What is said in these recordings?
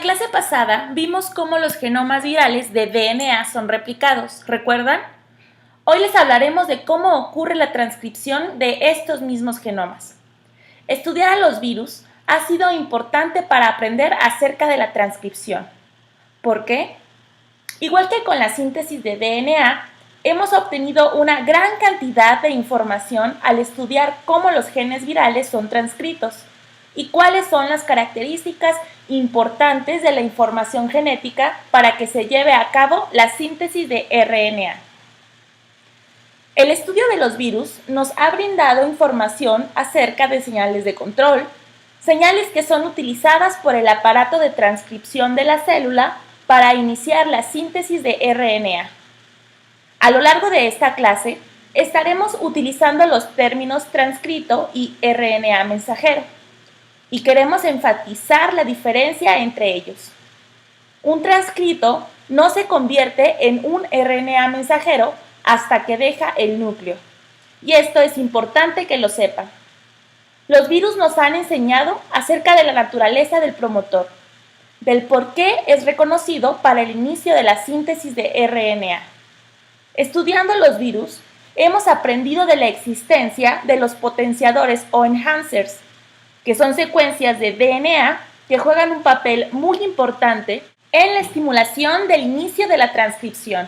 clase pasada vimos cómo los genomas virales de DNA son replicados, ¿recuerdan? Hoy les hablaremos de cómo ocurre la transcripción de estos mismos genomas. Estudiar a los virus ha sido importante para aprender acerca de la transcripción. ¿Por qué? Igual que con la síntesis de DNA, hemos obtenido una gran cantidad de información al estudiar cómo los genes virales son transcritos y cuáles son las características importantes de la información genética para que se lleve a cabo la síntesis de RNA. El estudio de los virus nos ha brindado información acerca de señales de control, señales que son utilizadas por el aparato de transcripción de la célula para iniciar la síntesis de RNA. A lo largo de esta clase, estaremos utilizando los términos transcrito y RNA mensajero, y queremos enfatizar la diferencia entre ellos. Un transcrito no se convierte en un RNA mensajero hasta que deja el núcleo, y esto es importante que lo sepan. Los virus nos han enseñado acerca de la naturaleza del promotor, del por qué es reconocido para el inicio de la síntesis de RNA. Estudiando los virus, hemos aprendido de la existencia de los potenciadores o enhancers, que son secuencias de DNA que juegan un papel muy importante en la estimulación del inicio de la transcripción,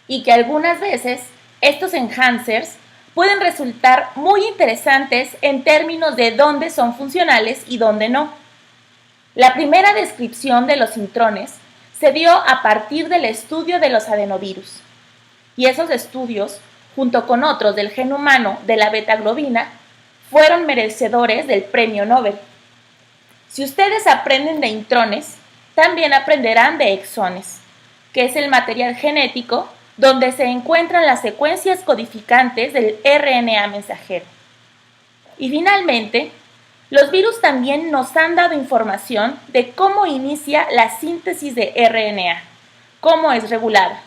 y que algunas veces estos enhancers pueden resultar muy interesantes en términos de dónde son funcionales y dónde no. La primera descripción de los intrones se dio a partir del estudio de los adenovirus, y esos estudios, junto con otros del gen humano de la betaglobina, fueron merecedores del premio Nobel. Si ustedes aprenden de intrones, también aprenderán de exones, que es el material genético donde se encuentran las secuencias codificantes del RNA mensajero. Y finalmente, los virus también nos han dado información de cómo inicia la síntesis de RNA, cómo es regulada,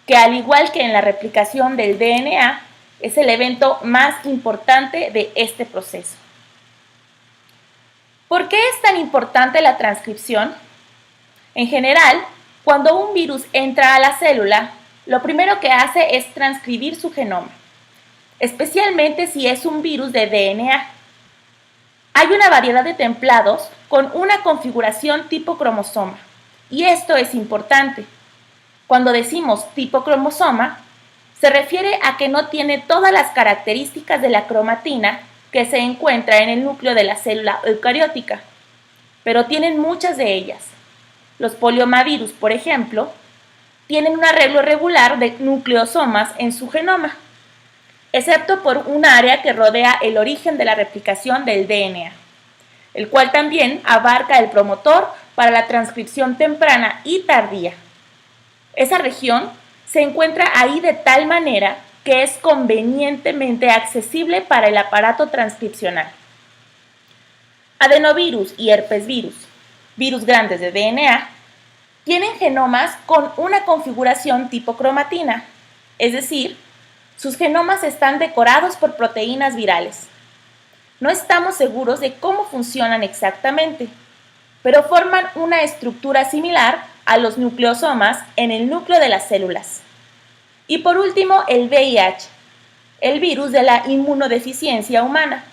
que al igual que en la replicación del DNA, es el evento más importante de este proceso. ¿Por qué es tan importante la transcripción? En general, cuando un virus entra a la célula, lo primero que hace es transcribir su genoma, especialmente si es un virus de DNA. Hay una variedad de templados con una configuración tipo cromosoma, y esto es importante. Cuando decimos tipo cromosoma, se refiere a que no tiene todas las características de la cromatina que se encuentra en el núcleo de la célula eucariótica, pero tienen muchas de ellas. Los poliomavirus, por ejemplo, tienen un arreglo regular de nucleosomas en su genoma, excepto por un área que rodea el origen de la replicación del DNA, el cual también abarca el promotor para la transcripción temprana y tardía. Esa región se encuentra ahí de tal manera que es convenientemente accesible para el aparato transcripcional. Adenovirus y herpesvirus, virus grandes de DNA, tienen genomas con una configuración tipo cromatina, es decir, sus genomas están decorados por proteínas virales. No estamos seguros de cómo funcionan exactamente, pero forman una estructura similar a los nucleosomas en el núcleo de las células. Y por último, el VIH, el virus de la inmunodeficiencia humana,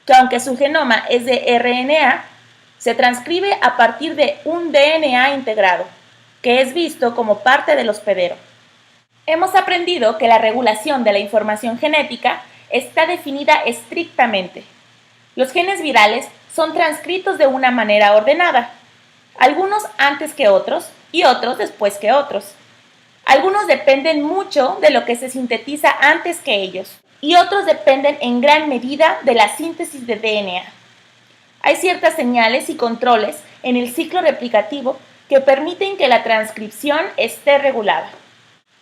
que aunque su genoma es de RNA, se transcribe a partir de un DNA integrado, que es visto como parte del hospedero. Hemos aprendido que la regulación de la información genética está definida estrictamente. Los genes virales son transcritos de una manera ordenada, algunos antes que otros y otros después que otros. Algunos dependen mucho de lo que se sintetiza antes que ellos, y otros dependen en gran medida de la síntesis de DNA. Hay ciertas señales y controles en el ciclo replicativo que permiten que la transcripción esté regulada.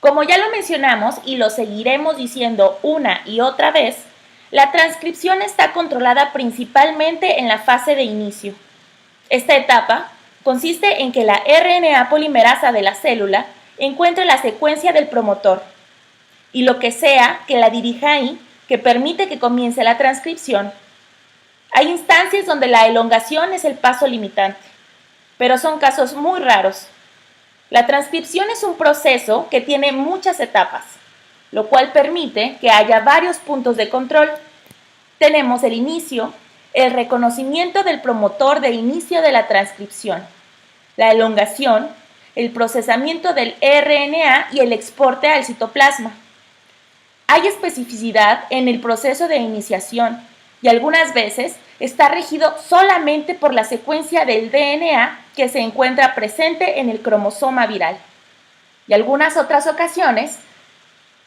Como ya lo mencionamos y lo seguiremos diciendo una y otra vez, la transcripción está controlada principalmente en la fase de inicio. Esta etapa consiste en que la RNA polimerasa de la célula encuentre la secuencia del promotor, y lo que sea que la dirija ahí, que permite que comience la transcripción. Hay instancias donde la elongación es el paso limitante. pero son casos muy raros. La transcripción es un proceso que tiene muchas etapas, lo cual permite que haya varios puntos de control. Tenemos el inicio, el reconocimiento del promotor de inicio de la transcripción, la elongación, el procesamiento del RNA y el exporte al citoplasma. Hay especificidad en el proceso de iniciación y algunas veces está regido solamente por la secuencia del DNA que se encuentra presente en el cromosoma viral. Y algunas otras ocasiones,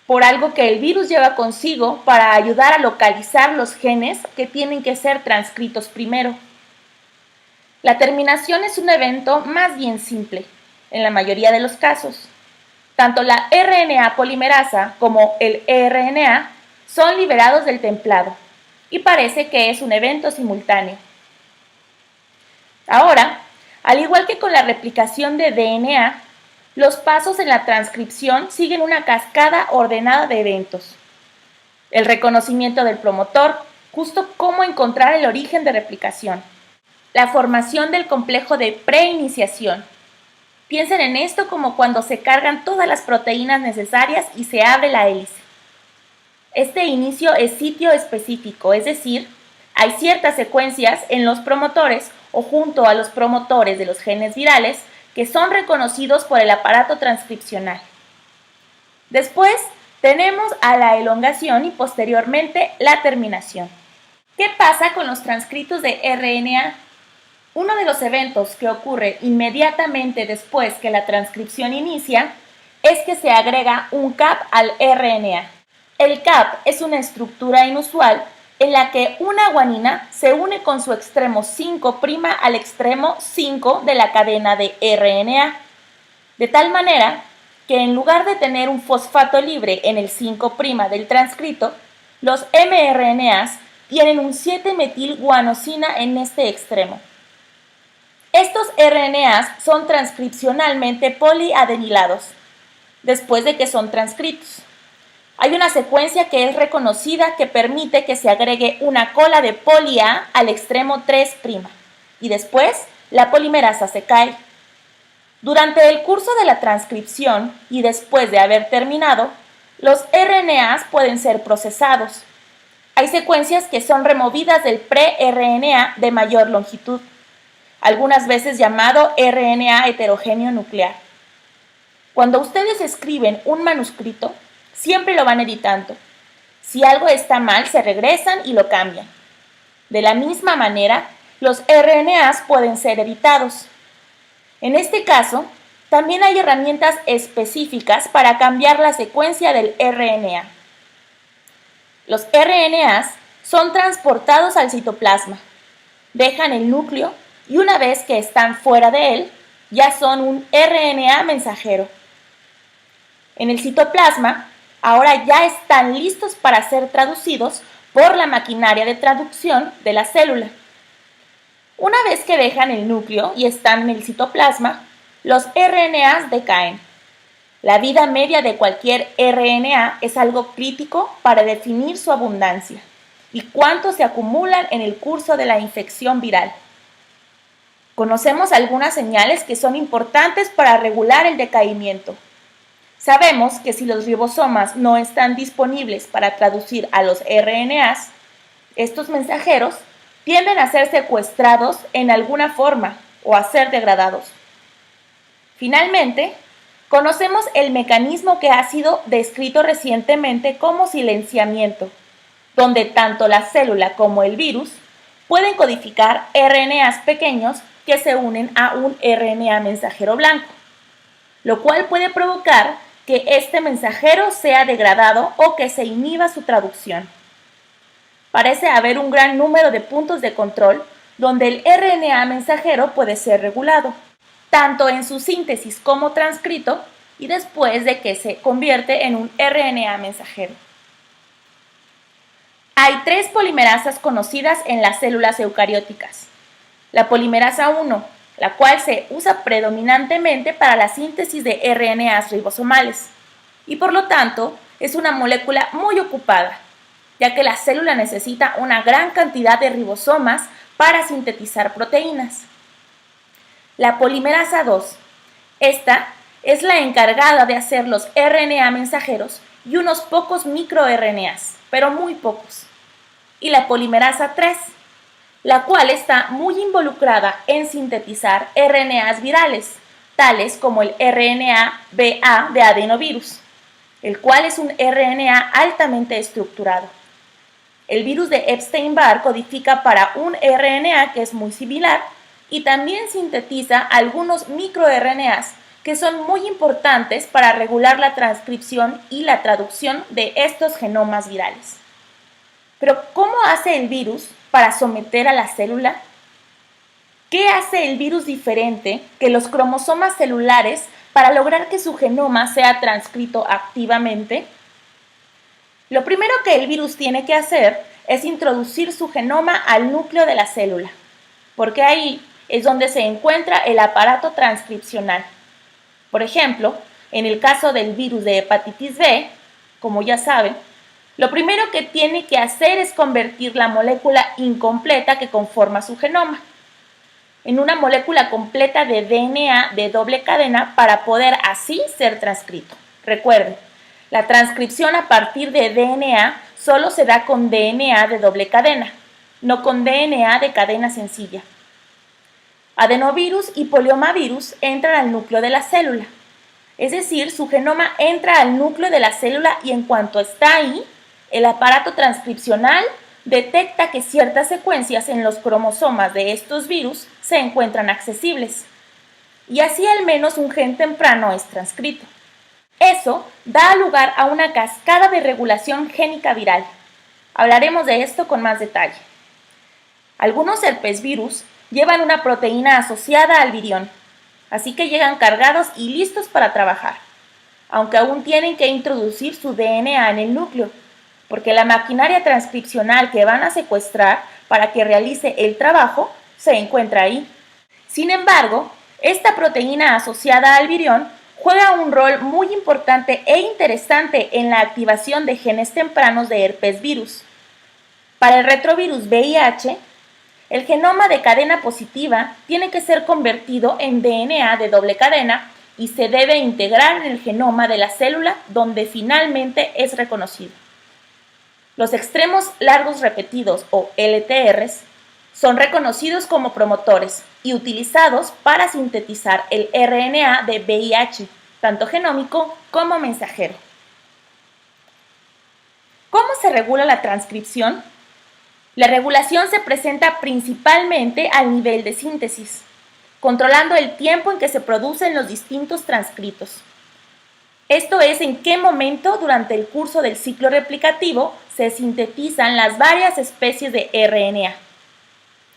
por algo que el virus lleva consigo para ayudar a localizar los genes que tienen que ser transcritos primero. La terminación es un evento más bien simple, en la mayoría de los casos. Tanto la RNA polimerasa como el RNA son liberados del templado y parece que es un evento simultáneo. Ahora, al igual que con la replicación de DNA, los pasos en la transcripción siguen una cascada ordenada de eventos. El reconocimiento del promotor, justo cómo encontrar el origen de replicación. La formación del complejo de preiniciación. Piensen en esto como cuando se cargan todas las proteínas necesarias y se abre la hélice. Este inicio es sitio específico, es decir, hay ciertas secuencias en los promotores o junto a los promotores de los genes virales que son reconocidos por el aparato transcripcional. Después tenemos a la elongación y posteriormente la terminación. ¿Qué pasa con los transcritos de RNA? Uno de los eventos que ocurre inmediatamente después que la transcripción inicia es que se agrega un cap al RNA. El cap es una estructura inusual en la que una guanina se une con su extremo 5' al extremo 5 de la cadena de RNA, de tal manera que en lugar de tener un fosfato libre en el 5' del transcrito, los mRNAs tienen un 7-metilguanosina en este extremo. Estos RNAs son transcripcionalmente poliadenilados, después de que son transcritos. Hay una secuencia que es reconocida que permite que se agregue una cola de poli A al extremo 3' y después la polimerasa se cae. Durante el curso de la transcripción y después de haber terminado, los RNAs pueden ser procesados. Hay secuencias que son removidas del pre-RNA de mayor longitud, algunas veces llamado RNA heterogéneo nuclear. Cuando ustedes escriben un manuscrito, siempre lo van editando. Si algo está mal, se regresan y lo cambian. De la misma manera, los RNAs pueden ser editados. En este caso, también hay herramientas específicas para cambiar la secuencia del RNA. Los RNAs son transportados al citoplasma, dejan el núcleo y una vez que están fuera de él, ya son un RNA mensajero. En el citoplasma, ahora ya están listos para ser traducidos por la maquinaria de traducción de la célula. Una vez que dejan el núcleo y están en el citoplasma, los RNAs decaen. La vida media de cualquier RNA es algo crítico para definir su abundancia y cuánto se acumulan en el curso de la infección viral. Conocemos algunas señales que son importantes para regular el decaimiento. Sabemos que si los ribosomas no están disponibles para traducir a los RNAs, estos mensajeros tienden a ser secuestrados en alguna forma o a ser degradados. Finalmente, conocemos el mecanismo que ha sido descrito recientemente como silenciamiento, donde tanto la célula como el virus pueden codificar RNAs pequeños que se unen a un RNA mensajero blanco, lo cual puede provocar que este mensajero sea degradado o que se inhiba su traducción. Parece haber un gran número de puntos de control donde el RNA mensajero puede ser regulado, tanto en su síntesis como transcrito y después de que se convierte en un RNA mensajero. Hay 3 polimerasas conocidas en las células eucarióticas. La polimerasa 1, la cual se usa predominantemente para la síntesis de RNAs ribosomales y por lo tanto es una molécula muy ocupada, ya que la célula necesita una gran cantidad de ribosomas para sintetizar proteínas. La polimerasa 2. Esta es la encargada de hacer los RNA mensajeros y unos pocos microRNAs, pero muy pocos. Y la polimerasa 3, la cual está muy involucrada en sintetizar RNAs virales, tales como el RNA-BA de adenovirus, el cual es un RNA altamente estructurado. El virus de Epstein-Barr codifica para un RNA que es muy similar y también sintetiza algunos microRNAs que son muy importantes para regular la transcripción y la traducción de estos genomas virales. Pero, ¿cómo hace el virus para someter a la célula? ¿Qué hace el virus diferente que los cromosomas celulares para lograr que su genoma sea transcrito activamente? Lo primero que el virus tiene que hacer es introducir su genoma al núcleo de la célula, porque ahí es donde se encuentra el aparato transcripcional. Por ejemplo, en el caso del virus de hepatitis B, como ya saben, lo primero que tiene que hacer es convertir la molécula incompleta que conforma su genoma en una molécula completa de DNA de doble cadena para poder así ser transcrito. Recuerden, la transcripción a partir de DNA solo se da con DNA de doble cadena, no con DNA de cadena sencilla. Adenovirus y poliomavirus entran al núcleo de la célula, es decir, su genoma entra al núcleo de la célula y en cuanto está ahí, el aparato transcripcional detecta que ciertas secuencias en los cromosomas de estos virus se encuentran accesibles, y así al menos un gen temprano es transcrito. Eso da lugar a una cascada de regulación génica viral. Hablaremos de esto con más detalle. Algunos herpesvirus llevan una proteína asociada al virión, así que llegan cargados y listos para trabajar, aunque aún tienen que introducir su DNA en el núcleo, porque la maquinaria transcripcional que van a secuestrar para que realice el trabajo se encuentra ahí. Sin embargo, esta proteína asociada al virión juega un rol muy importante e interesante en la activación de genes tempranos de herpesvirus. Para el retrovirus VIH, el genoma de cadena positiva tiene que ser convertido en DNA de doble cadena y se debe integrar en el genoma de la célula donde finalmente es reconocido. Los extremos largos repetidos, o LTRs, son reconocidos como promotores y utilizados para sintetizar el RNA de VIH, tanto genómico como mensajero. ¿Cómo se regula la transcripción? La regulación se presenta principalmente al nivel de síntesis, controlando el tiempo en que se producen los distintos transcritos. Esto es en qué momento durante el curso del ciclo replicativo se sintetizan las varias especies de RNA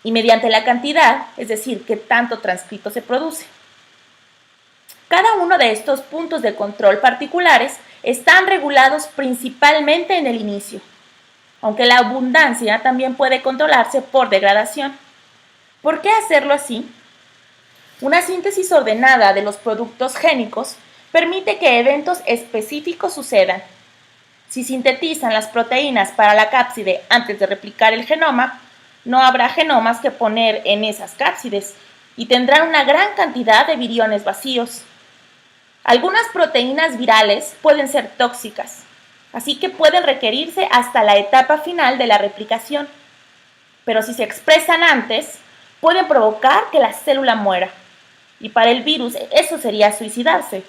y mediante la cantidad, es decir, qué tanto transcrito se produce. Cada uno de estos puntos de control particulares están regulados principalmente en el inicio, aunque la abundancia también puede controlarse por degradación. ¿Por qué hacerlo así? Una síntesis ordenada de los productos génicos permite que eventos específicos sucedan. Si sintetizan las proteínas para la cápside antes de replicar el genoma, no habrá genomas que poner en esas cápsides y tendrán una gran cantidad de viriones vacíos. Algunas proteínas virales pueden ser tóxicas, así que pueden requerirse hasta la etapa final de la replicación. Pero si se expresan antes, pueden provocar que la célula muera. Y para el virus eso sería suicidarse.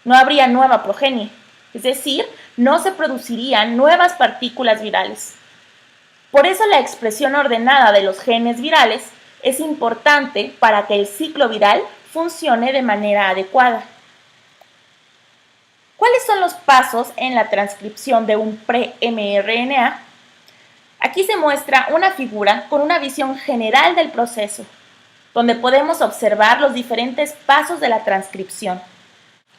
No habría nueva progenie, es decir, no se producirían nuevas partículas virales. Por eso la expresión ordenada de los genes virales es importante para que el ciclo viral funcione de manera adecuada. ¿Cuáles son los pasos en la transcripción de un pre-mRNA? Aquí se muestra una figura con una visión general del proceso, donde podemos observar los diferentes pasos de la transcripción.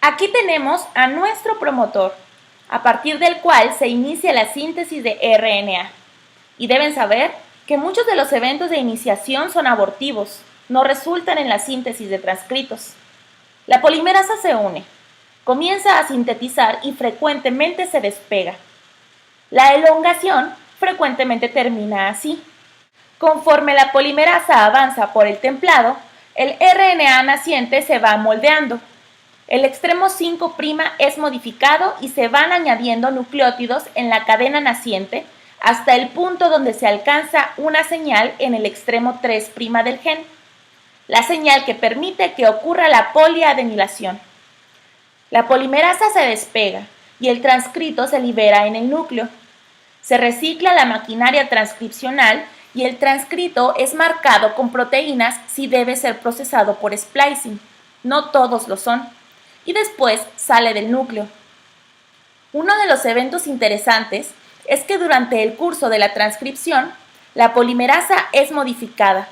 Aquí tenemos a nuestro promotor, a partir del cual se inicia la síntesis de RNA. Y deben saber que muchos de los eventos de iniciación son abortivos, no resultan en la síntesis de transcritos. La polimerasa se une, comienza a sintetizar y frecuentemente se despega. La elongación frecuentemente termina así. Conforme la polimerasa avanza por el templado, el RNA naciente se va moldeando. El extremo 5' es modificado y se van añadiendo nucleótidos en la cadena naciente hasta el punto donde se alcanza una señal en el extremo 3' del gen, la señal que permite que ocurra la poliadenilación. La polimerasa se despega y el transcrito se libera en el núcleo. Se recicla la maquinaria transcripcional y el transcrito es marcado con proteínas si debe ser procesado por splicing. No todos lo son. Y después sale del núcleo. Uno de los eventos interesantes es que durante el curso de la transcripción, la polimerasa es modificada.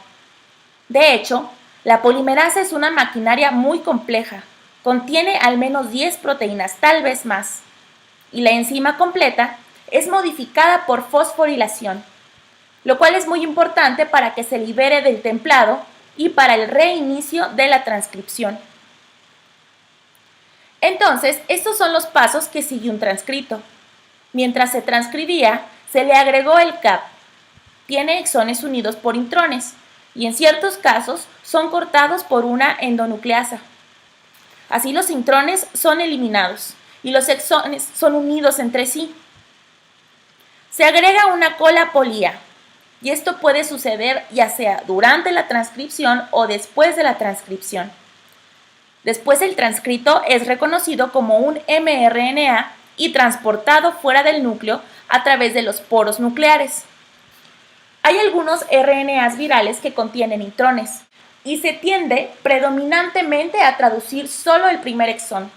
De hecho, la polimerasa es una maquinaria muy compleja. Contiene al menos 10 proteínas, tal vez más. Y la enzima completa es modificada por fosforilación, lo cual es muy importante para que se libere del templado y para el reinicio de la transcripción. Entonces, estos son los pasos que sigue un transcrito. Mientras se transcribía, se le agregó el cap. Tiene exones unidos por intrones y en ciertos casos son cortados por una endonucleasa. Así los intrones son eliminados y los exones son unidos entre sí. Se agrega una cola polía y esto puede suceder ya sea durante la transcripción o después de la transcripción. Después el transcrito es reconocido como un mRNA y transportado fuera del núcleo a través de los poros nucleares. Hay algunos RNAs virales que contienen intrones y se tiende predominantemente a traducir solo el primer exón.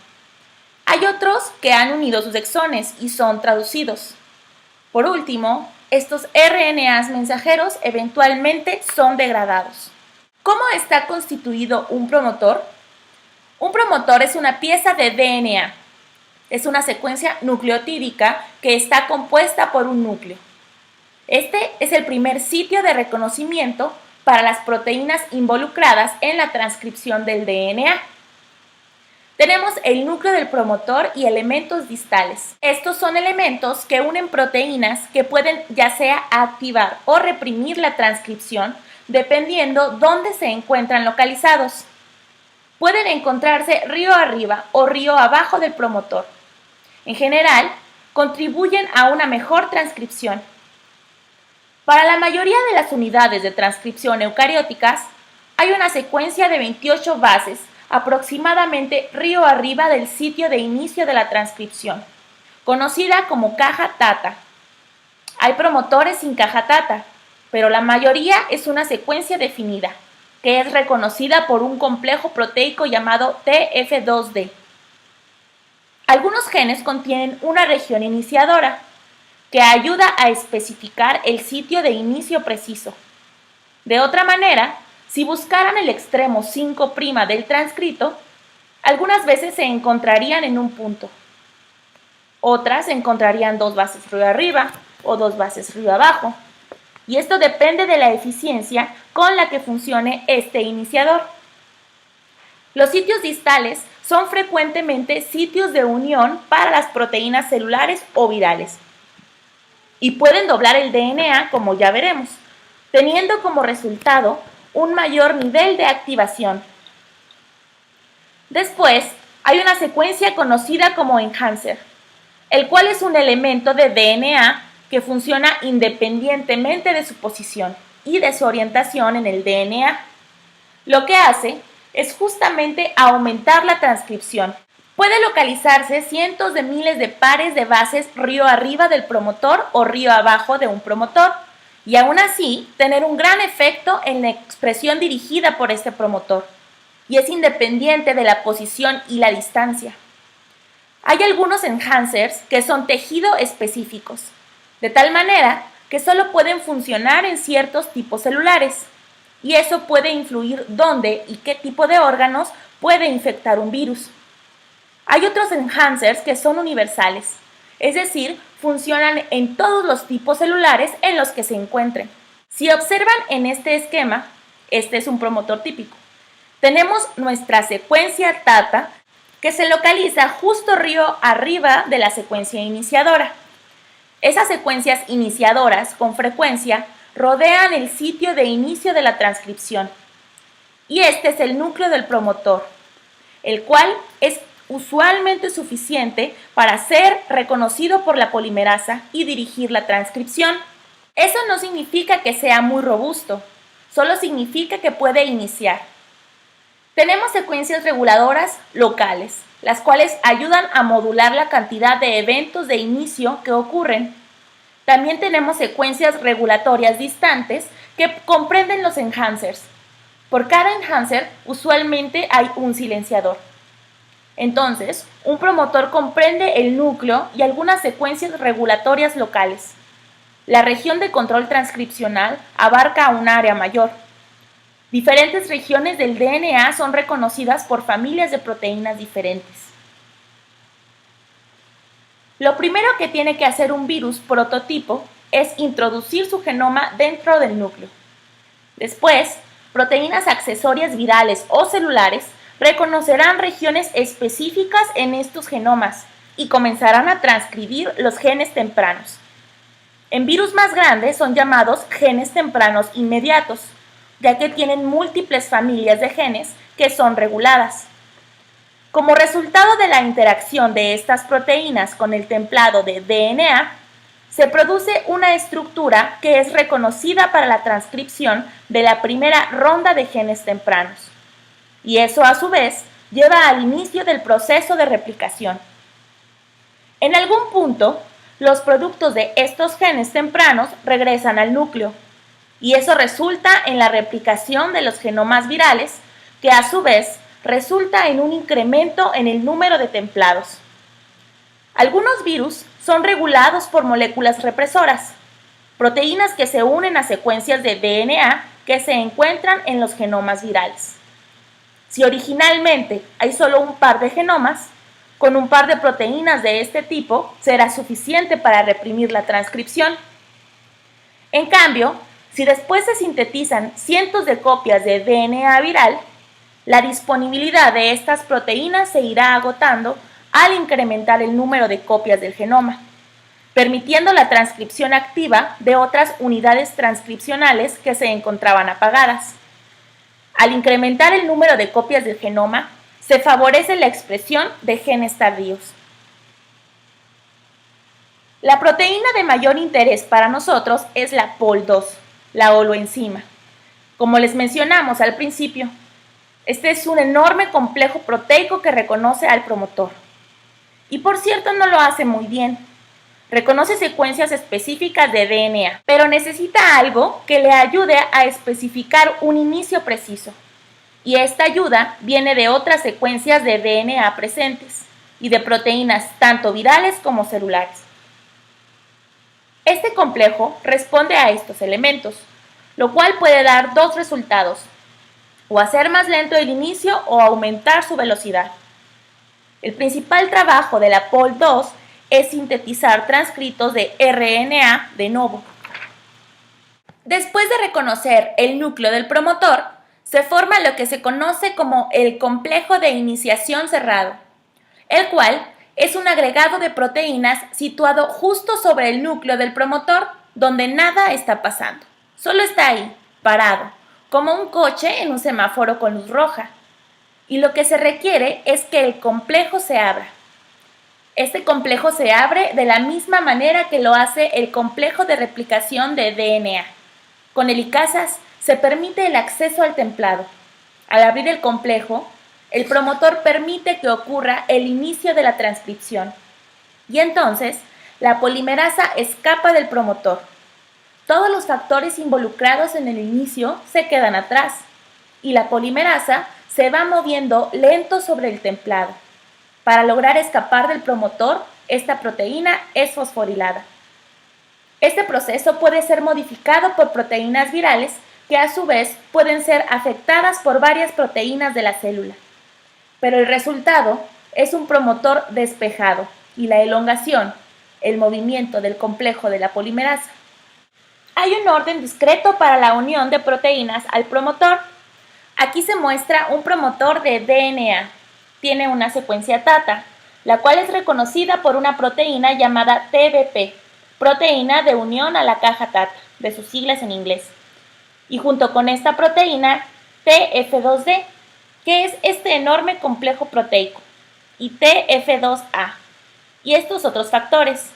Hay otros que han unido sus exones y son traducidos. Por último, estos RNAs mensajeros eventualmente son degradados. ¿Cómo está constituido un promotor? Un promotor es una pieza de DNA. Es una secuencia nucleotídica que está compuesta por un núcleo. Este es el primer sitio de reconocimiento para las proteínas involucradas en la transcripción del DNA. Tenemos el núcleo del promotor y elementos distales. Estos son elementos que unen proteínas que pueden ya sea activar o reprimir la transcripción dependiendo dónde se encuentran localizados. Pueden encontrarse río arriba o río abajo del promotor. En general, contribuyen a una mejor transcripción. Para la mayoría de las unidades de transcripción eucarióticas, hay una secuencia de 28 bases aproximadamente río arriba del sitio de inicio de la transcripción, conocida como caja Tata. Hay promotores sin caja Tata, pero la mayoría es una secuencia definida, que es reconocida por un complejo proteico llamado TF2D. Algunos genes contienen una región iniciadora, que ayuda a especificar el sitio de inicio preciso. De otra manera, si buscaran el extremo 5' del transcrito, algunas veces se encontrarían en un punto. Otras encontrarían 2 bases río arriba o 2 bases río abajo. Y esto depende de la eficiencia con la que funcione este iniciador. Los sitios distales son frecuentemente sitios de unión para las proteínas celulares o virales. Y pueden doblar el DNA, como ya veremos, teniendo como resultado un mayor nivel de activación. Después, hay una secuencia conocida como enhancer, el cual es un elemento de DNA que funciona independientemente de su posición y de su orientación en el DNA. Lo que hace es justamente aumentar la transcripción. Puede localizarse cientos de miles de pares de bases río arriba del promotor o río abajo de un promotor, y aún así tener un gran efecto en la expresión dirigida por este promotor, y es independiente de la posición y la distancia. Hay algunos enhancers que son tejido específicos, de tal manera que solo pueden funcionar en ciertos tipos celulares, y eso puede influir dónde y qué tipo de órganos puede infectar un virus. Hay otros enhancers que son universales, es decir, funcionan en todos los tipos celulares en los que se encuentren. Si observan en este esquema, este es un promotor típico. Tenemos nuestra secuencia Tata, que se localiza justo río arriba de la secuencia iniciadora. Esas secuencias iniciadoras, con frecuencia, rodean el sitio de inicio de la transcripción. y este es el núcleo del promotor, el cual es usualmente suficiente para ser reconocido por la polimerasa y dirigir la transcripción. Eso no significa que sea muy robusto, solo significa que puede iniciar. Tenemos secuencias reguladoras locales, las cuales ayudan a modular la cantidad de eventos de inicio que ocurren. También tenemos secuencias regulatorias distantes que comprenden los enhancers. Por cada enhancer, usualmente hay un silenciador. Entonces, un promotor comprende el núcleo y algunas secuencias regulatorias locales. La región de control transcripcional abarca un área mayor. Diferentes regiones del DNA son reconocidas por familias de proteínas diferentes. Lo primero que tiene que hacer un virus prototipo es introducir su genoma dentro del núcleo. Después, proteínas accesorias virales o celulares reconocerán regiones específicas en estos genomas y comenzarán a transcribir los genes tempranos. En virus más grandes son llamados genes tempranos inmediatos, ya que tienen múltiples familias de genes que son reguladas. Como resultado de la interacción de estas proteínas con el templado de DNA, se produce una estructura que es reconocida para la transcripción de la primera ronda de genes tempranos. Y eso a su vez lleva al inicio del proceso de replicación. En algún punto, los productos de estos genes tempranos regresan al núcleo, y eso resulta en la replicación de los genomas virales, que a su vez resulta en un incremento en el número de templados. Algunos virus son regulados por moléculas represoras, proteínas que se unen a secuencias de DNA que se encuentran en los genomas virales. Si originalmente hay solo un par de genomas, con un par de proteínas de este tipo será suficiente para reprimir la transcripción. En cambio, si después se sintetizan cientos de copias de DNA viral, la disponibilidad de estas proteínas se irá agotando al incrementar el número de copias del genoma, permitiendo la transcripción activa de otras unidades transcripcionales que se encontraban apagadas. Al incrementar el número de copias del genoma, se favorece la expresión de genes tardíos. La proteína de mayor interés para nosotros es la POL2, la holoenzima. Como les mencionamos al principio, este es un enorme complejo proteico que reconoce al promotor. Y por cierto, no lo hace muy bien. Reconoce secuencias específicas de DNA, pero necesita algo que le ayude a especificar un inicio preciso. Y esta ayuda viene de otras secuencias de DNA presentes y de proteínas tanto virales como celulares. Este complejo responde a estos elementos, lo cual puede dar dos resultados: o hacer más lento el inicio o aumentar su velocidad. El principal trabajo de la POL2 es sintetizar transcritos de RNA de novo. Después de reconocer el núcleo del promotor, se forma lo que se conoce como el complejo de iniciación cerrado, el cual es un agregado de proteínas situado justo sobre el núcleo del promotor, donde nada está pasando. Solo está ahí, parado, como un coche en un semáforo con luz roja. Y lo que se requiere es que el complejo se abra. Este complejo se abre de la misma manera que lo hace el complejo de replicación de DNA. Con helicasas se permite el acceso al templado. Al abrir el complejo, el promotor permite que ocurra el inicio de la transcripción. Y entonces, la polimerasa escapa del promotor. Todos los factores involucrados en el inicio se quedan atrás, y la polimerasa se va moviendo lento sobre el templado. Para lograr escapar del promotor, esta proteína es fosforilada. Este proceso puede ser modificado por proteínas virales que a su vez pueden ser afectadas por varias proteínas de la célula. Pero el resultado es un promotor despejado y la elongación, el movimiento del complejo de la polimerasa. Hay un orden discreto para la unión de proteínas al promotor. Aquí se muestra un promotor de DNA. Tiene una secuencia TATA, la cual es reconocida por una proteína llamada TBP, proteína de unión a la caja TATA, de sus siglas en inglés. Y junto con esta proteína TF2D, que es este enorme complejo proteico, y TF2A, y estos otros factores.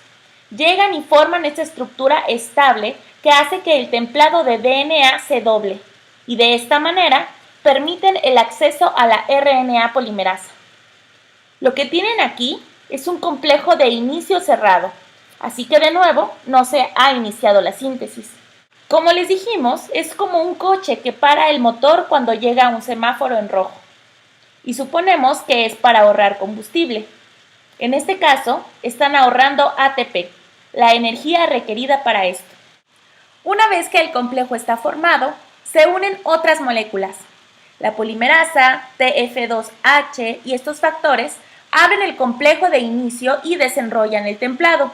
Llegan y forman esta estructura estable que hace que el templado de DNA se doble, y de esta manera permiten el acceso a la RNA polimerasa. Lo que tienen aquí es un complejo de inicio cerrado, así que de nuevo no se ha iniciado la síntesis. Como les dijimos, es como un coche que para el motor cuando llega a un semáforo en rojo, y suponemos que es para ahorrar combustible. En este caso, están ahorrando ATP, la energía requerida para esto. Una vez que el complejo está formado, se unen otras moléculas. La polimerasa, TF2H y estos factores abren el complejo de inicio y desenrollan el templado.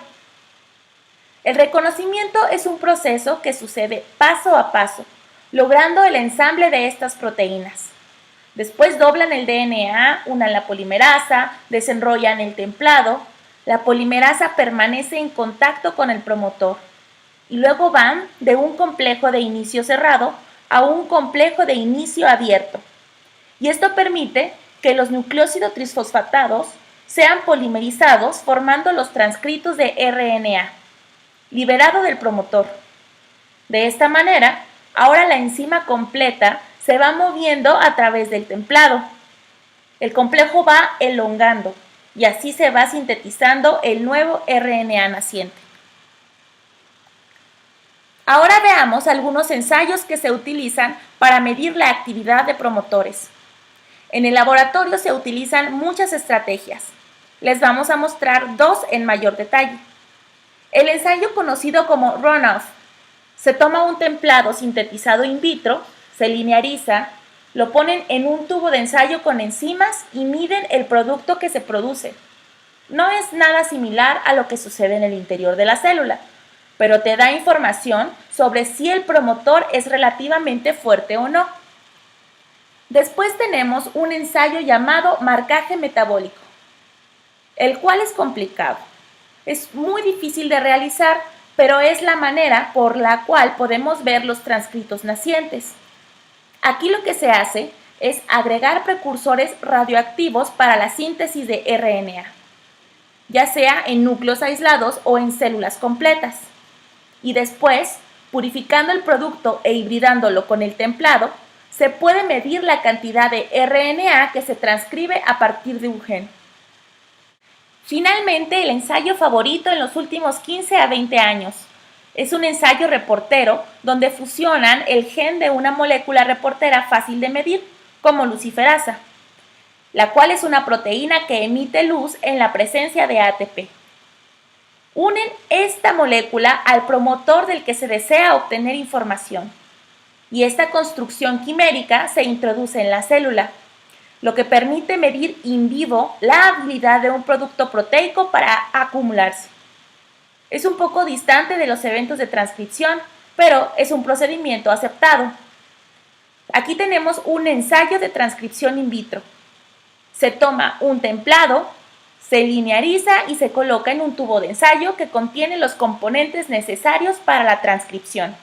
El reconocimiento es un proceso que sucede paso a paso, logrando el ensamble de estas proteínas. Después doblan el DNA, unan la polimerasa, desenrollan el templado. La polimerasa permanece en contacto con el promotor y luego van de un complejo de inicio cerrado a un complejo de inicio abierto. Y esto permite que los nucleósidos trisfosfatados sean polimerizados formando los transcritos de RNA, liberado del promotor. De esta manera, ahora la enzima completa se va moviendo a través del templado. El complejo va elongando y así se va sintetizando el nuevo RNA naciente. Ahora veamos algunos ensayos que se utilizan para medir la actividad de promotores. En el laboratorio se utilizan muchas estrategias. Les vamos a mostrar dos en mayor detalle. El ensayo conocido como runoff. Se toma un templado sintetizado in vitro, se lineariza, lo ponen en un tubo de ensayo con enzimas y miden el producto que se produce. No es nada similar a lo que sucede en el interior de la célula, pero te da información sobre si el promotor es relativamente fuerte o no. Después tenemos un ensayo llamado marcaje metabólico, el cual es complicado. Es muy difícil de realizar, pero es la manera por la cual podemos ver los transcritos nacientes. Aquí lo que se hace es agregar precursores radioactivos para la síntesis de RNA, ya sea en núcleos aislados o en células completas. Y después, purificando el producto e hibridándolo con el templado, se puede medir la cantidad de RNA que se transcribe a partir de un gen. Finalmente, el ensayo favorito en los últimos 15 a 20 años. Es un ensayo reportero donde fusionan el gen de una molécula reportera fácil de medir, como luciferasa, la cual es una proteína que emite luz en la presencia de ATP. Unen esta molécula al promotor del que se desea obtener información, y esta construcción quimérica se introduce en la célula, lo que permite medir in vivo la habilidad de un producto proteico para acumularse. Es un poco distante de los eventos de transcripción, pero es un procedimiento aceptado. Aquí tenemos un ensayo de transcripción in vitro. Se toma un templado, se lineariza y se coloca en un tubo de ensayo que contiene los componentes necesarios para la transcripción,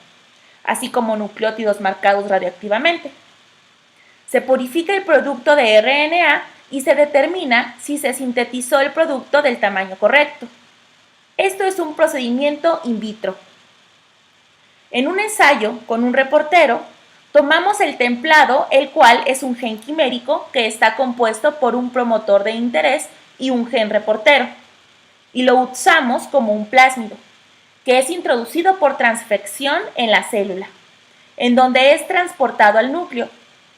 así como nucleótidos marcados radioactivamente. Se purifica el producto de RNA y se determina si se sintetizó el producto del tamaño correcto. Esto es un procedimiento in vitro. En un ensayo con un reportero, tomamos el templado, el cual es un gen quimérico que está compuesto por un promotor de interés y un gen reportero, y lo usamos como un plásmido, que es introducido por transfección en la célula, en donde es transportado al núcleo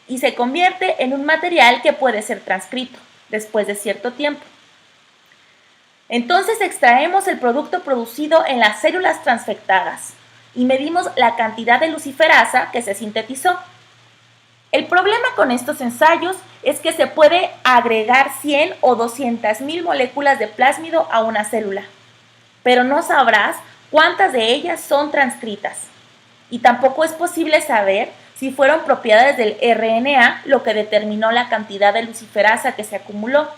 y se convierte en un material que puede ser transcrito después de cierto tiempo. Entonces extraemos el producto producido en las células transfectadas y medimos la cantidad de luciferasa que se sintetizó. El problema con estos ensayos es que se puede agregar 100 o 200.000 moléculas de plásmido a una célula, pero no sabrás cuántas de ellas son transcritas. Y tampoco es posible saber si fueron propiedades del RNA lo que determinó la cantidad de luciferasa que se acumuló.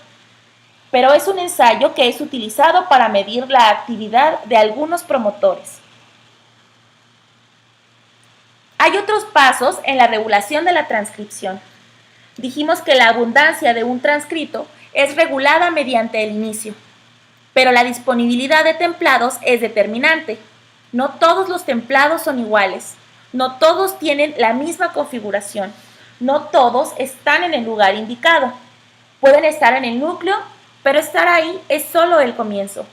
Pero es un ensayo que es utilizado para medir la actividad de algunos promotores. Hay otros pasos en la regulación de la transcripción. Dijimos que la abundancia de un transcrito es regulada mediante el inicio, pero la disponibilidad de templados es determinante. No todos los templados son iguales, no todos tienen la misma configuración, no todos están en el lugar indicado. Pueden estar en el núcleo, pero estar ahí es solo el comienzo.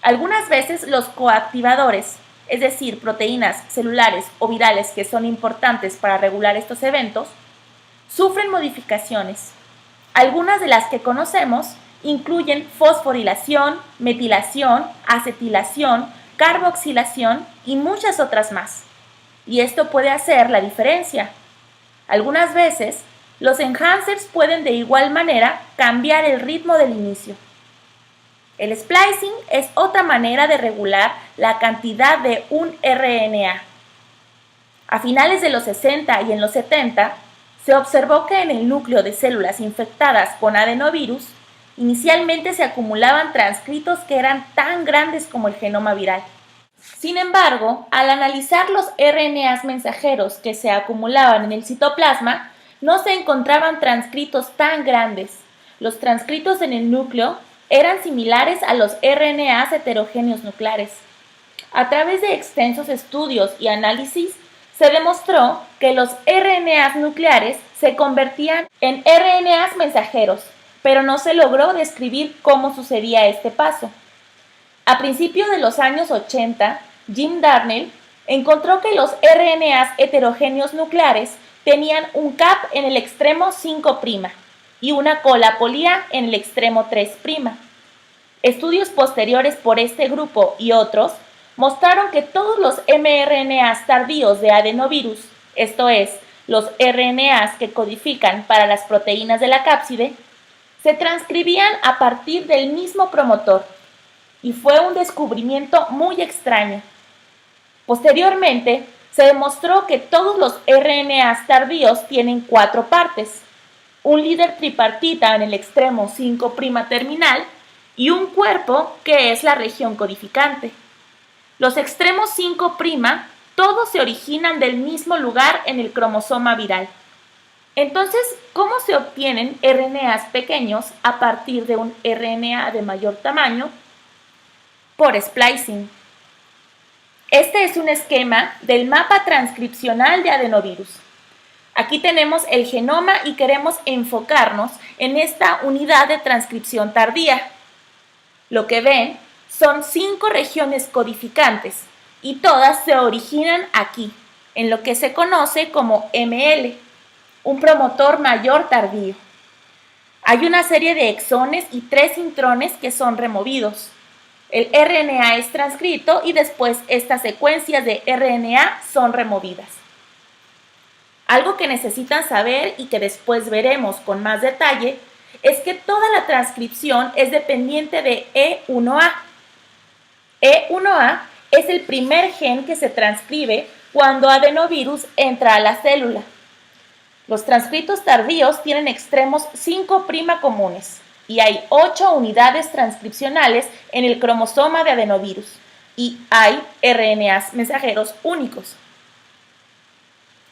Algunas veces los coactivadores, es decir, proteínas celulares o virales que son importantes para regular estos eventos, sufren modificaciones. Algunas de las que conocemos incluyen fosforilación, metilación, acetilación, carboxilación y muchas otras más. Y esto puede hacer la diferencia. Algunas veces, los enhancers pueden de igual manera cambiar el ritmo del inicio. El splicing es otra manera de regular la cantidad de un RNA. A finales de los 60 y en los 70, se observó que en el núcleo de células infectadas con adenovirus, inicialmente se acumulaban transcritos que eran tan grandes como el genoma viral. Sin embargo, al analizar los RNAs mensajeros que se acumulaban en el citoplasma, no se encontraban transcritos tan grandes. Los transcritos en el núcleo eran similares a los RNAs heterogéneos nucleares. A través de extensos estudios y análisis, se demostró que los RNAs nucleares se convertían en RNAs mensajeros, pero no se logró describir cómo sucedía este paso. A principios de los años 80, Jim Darnell encontró que los RNAs heterogéneos nucleares tenían un cap en el extremo 5' y una cola polía en el extremo 3'. Estudios posteriores por este grupo y otros mostraron que todos los mRNAs tardíos de adenovirus, esto es, los RNAs que codifican para las proteínas de la cápside, se transcribían a partir del mismo promotor, y fue un descubrimiento muy extraño. Posteriormente, se demostró que todos los RNAs tardíos tienen 4 partes, un líder tripartita en el extremo 5' terminal y un cuerpo que es la región codificante. Los extremos 5' todos se originan del mismo lugar en el cromosoma viral. Entonces, ¿cómo se obtienen RNAs pequeños a partir de un RNA de mayor tamaño? Por splicing. Este es un esquema del mapa transcripcional de adenovirus. Aquí tenemos el genoma y queremos enfocarnos en esta unidad de transcripción tardía. Lo que ven son 5 regiones codificantes y todas se originan aquí, en lo que se conoce como ML, un promotor mayor tardío. Hay una serie de exones y 3 intrones que son removidos. El RNA es transcrito y después estas secuencias de RNA son removidas. Algo que necesitan saber y que después veremos con más detalle es que toda la transcripción es dependiente de E1A. E1A es el primer gen que se transcribe cuando adenovirus entra a la célula. Los transcritos tardíos tienen extremos 5' comunes y hay 8 unidades transcripcionales en el cromosoma de adenovirus y hay RNAs mensajeros únicos.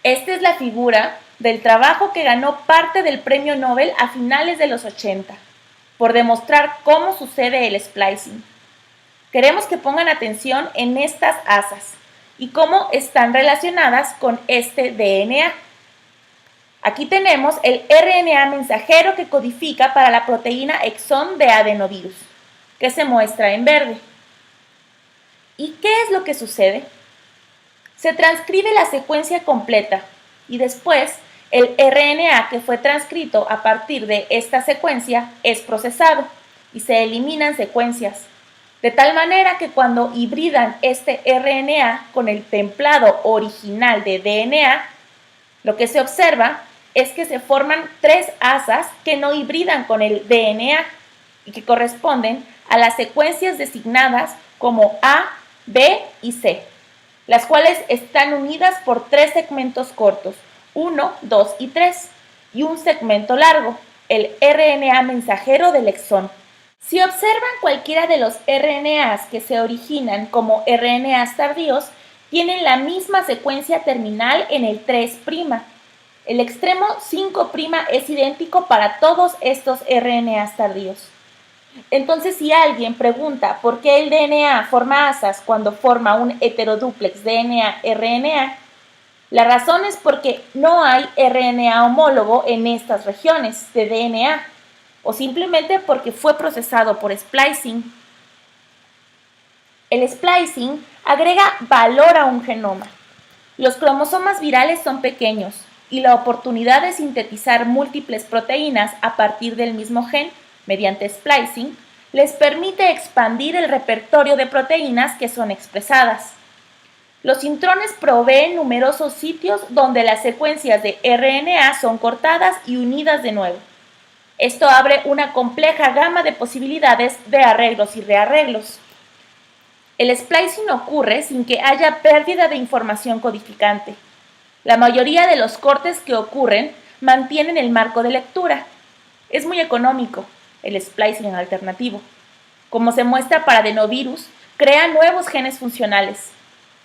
Esta es la figura del trabajo que ganó parte del premio Nobel a finales de los 80 por demostrar cómo sucede el splicing. Queremos que pongan atención en estas asas y cómo están relacionadas con este DNA. Aquí tenemos el RNA mensajero que codifica para la proteína exón de adenovirus, que se muestra en verde. ¿Y qué es lo que sucede? Se transcribe la secuencia completa y después el RNA que fue transcrito a partir de esta secuencia es procesado y se eliminan secuencias, de tal manera que cuando hibridan este RNA con el templado original de DNA, lo que se observa es que se forman 3 asas que no hibridan con el DNA y que corresponden a las secuencias designadas como A, B y C, las cuales están unidas por 3 segmentos cortos, 1, 2 y 3, y un segmento largo, el RNA mensajero del exón. Si observan cualquiera de los RNAs que se originan como RNAs tardíos, tienen la misma secuencia terminal en el 3'. El extremo 5' es idéntico para todos estos RNAs tardíos. Entonces, si alguien pregunta por qué el DNA forma asas cuando forma un heterodúplex DNA-RNA, la razón es porque no hay RNA homólogo en estas regiones de DNA, o simplemente porque fue procesado por splicing. El splicing agrega valor a un genoma. Los cromosomas virales son pequeños y la oportunidad de sintetizar múltiples proteínas a partir del mismo gen, mediante splicing, les permite expandir el repertorio de proteínas que son expresadas. Los intrones proveen numerosos sitios donde las secuencias de RNA son cortadas y unidas de nuevo. Esto abre una compleja gama de posibilidades de arreglos y rearreglos. El splicing ocurre sin que haya pérdida de información codificante. La mayoría de los cortes que ocurren mantienen el marco de lectura. Es muy económico el splicing alternativo. Como se muestra para adenovirus, crea nuevos genes funcionales.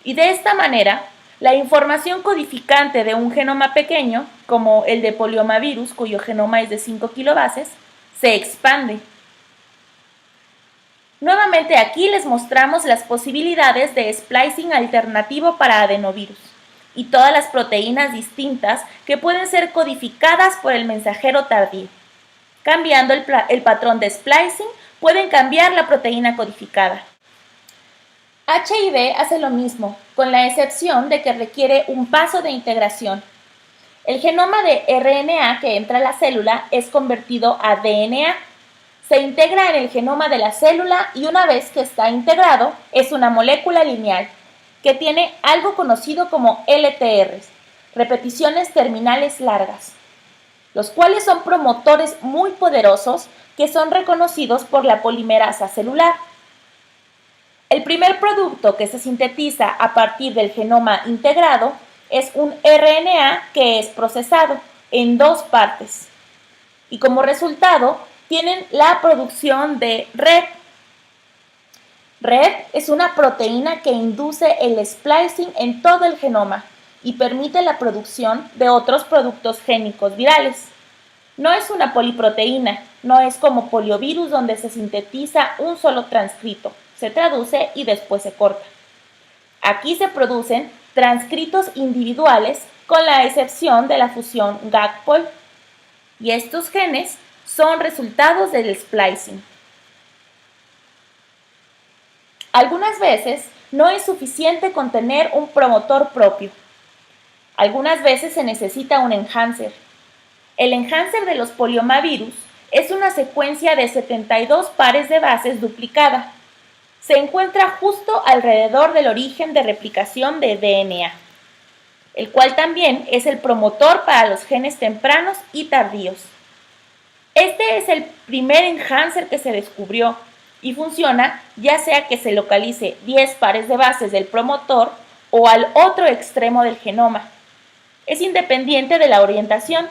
Y de esta manera, la información codificante de un genoma pequeño, como el de poliomavirus, cuyo genoma es de 5 kilobases, se expande. Nuevamente aquí les mostramos las posibilidades de splicing alternativo para adenovirus y todas las proteínas distintas que pueden ser codificadas por el mensajero tardío. Cambiando el patrón de splicing, pueden cambiar la proteína codificada. HIV hace lo mismo, con la excepción de que requiere un paso de integración. El genoma de RNA que entra a la célula es convertido a DNA. Se integra en el genoma de la célula y una vez que está integrado, es una molécula lineal que tiene algo conocido como LTRs, repeticiones terminales largas, los cuales son promotores muy poderosos que son reconocidos por la polimerasa celular. El primer producto que se sintetiza a partir del genoma integrado es un RNA que es procesado en 2 partes y como resultado tienen la producción de RED. RED es una proteína que induce el splicing en todo el genoma y permite la producción de otros productos génicos virales. No es una poliproteína, no es como poliovirus donde se sintetiza un solo transcrito, se traduce y después se corta. Aquí se producen transcritos individuales con la excepción de la fusión GAG-POL y estos genes son resultados del splicing. Algunas veces no es suficiente con tener un promotor propio. Algunas veces se necesita un enhancer. El enhancer de los poliomavirus es una secuencia de 72 pares de bases duplicada. Se encuentra justo alrededor del origen de replicación de DNA, el cual también es el promotor para los genes tempranos y tardíos. Este es el primer enhancer que se descubrió y funciona ya sea que se localice 10 pares de bases del promotor o al otro extremo del genoma. Es independiente de la orientación.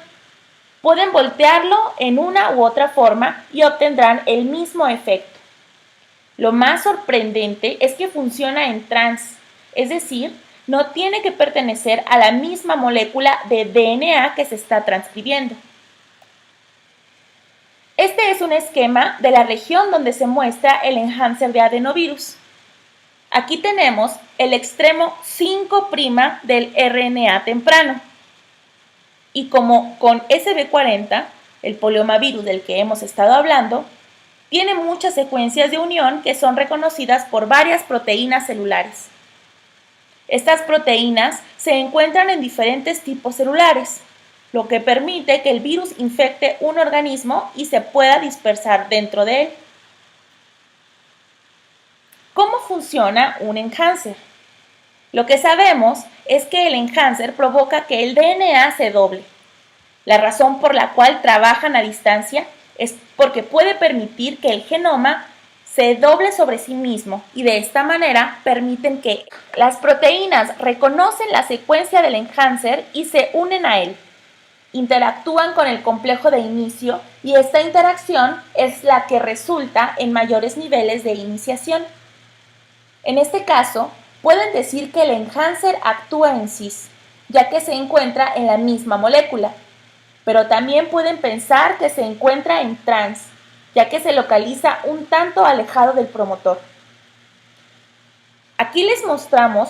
Pueden voltearlo en una u otra forma y obtendrán el mismo efecto. Lo más sorprendente es que funciona en trans, es decir, no tiene que pertenecer a la misma molécula de DNA que se está transcribiendo. Este es un esquema de la región donde se muestra el enhancer de adenovirus. Aquí tenemos el extremo 5' del RNA temprano. Y como con SB40, el poliomavirus del que hemos estado hablando, tiene muchas secuencias de unión que son reconocidas por varias proteínas celulares. Estas proteínas se encuentran en diferentes tipos celulares, lo que permite que el virus infecte un organismo y se pueda dispersar dentro de él. ¿Cómo funciona un enhancer? Lo que sabemos es que el enhancer provoca que el DNA se doble. La razón por la cual trabajan a distancia es porque puede permitir que el genoma se doble sobre sí mismo y de esta manera permiten que las proteínas reconocen la secuencia del enhancer y se unen a él. Interactúan con el complejo de inicio y esta interacción es la que resulta en mayores niveles de iniciación. En este caso, pueden decir que el enhancer actúa en cis, ya que se encuentra en la misma molécula, pero también pueden pensar que se encuentra en trans, ya que se localiza un tanto alejado del promotor. Aquí les mostramos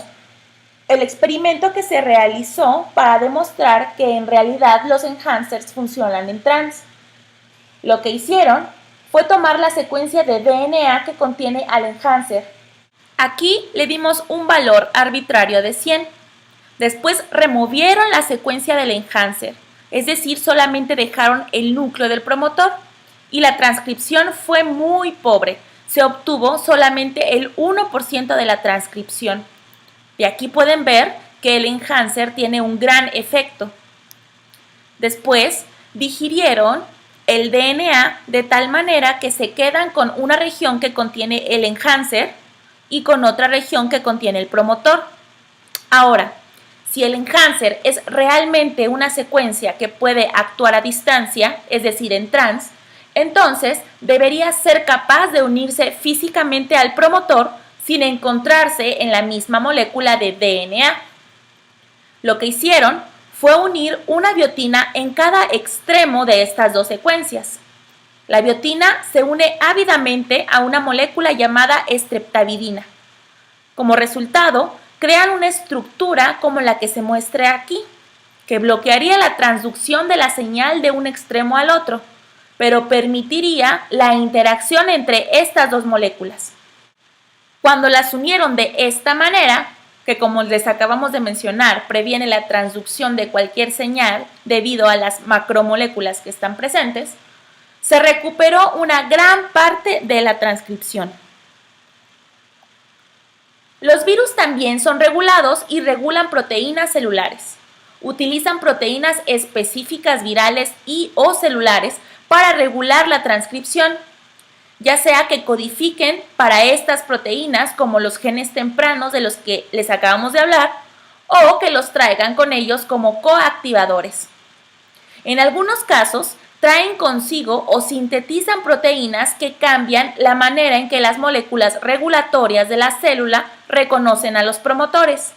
el experimento que se realizó para demostrar que en realidad los enhancers funcionan en trans. Lo que hicieron fue tomar la secuencia de DNA que contiene al enhancer. Aquí le dimos un valor arbitrario de 100. Después removieron la secuencia del enhancer, es decir, solamente dejaron el núcleo del promotor, y la transcripción fue muy pobre. Se obtuvo solamente el 1% de la transcripción. Y aquí pueden ver que el enhancer tiene un gran efecto. Después digirieron el DNA de tal manera que se quedan con una región que contiene el enhancer y con otra región que contiene el promotor. Ahora, si el enhancer es realmente una secuencia que puede actuar a distancia, es decir, en trans, entonces debería ser capaz de unirse físicamente al promotor sin encontrarse en la misma molécula de DNA. Lo que hicieron fue unir una biotina en cada extremo de estas dos secuencias. La biotina se une ávidamente a una molécula llamada streptavidina. Como resultado, crean una estructura como la que se muestra aquí, que bloquearía la transducción de la señal de un extremo al otro, pero permitiría la interacción entre estas dos moléculas. Cuando las unieron de esta manera, que como les acabamos de mencionar, previene la transducción de cualquier señal debido a las macromoléculas que están presentes, se recuperó una gran parte de la transcripción. Los virus también son regulados y regulan proteínas celulares. Utilizan proteínas específicas virales y/o celulares para regular la transcripción, ya sea que codifiquen para estas proteínas como los genes tempranos de los que les acabamos de hablar, o que los traigan con ellos como coactivadores. En algunos casos, traen consigo o sintetizan proteínas que cambian la manera en que las moléculas regulatorias de la célula reconocen a los promotores.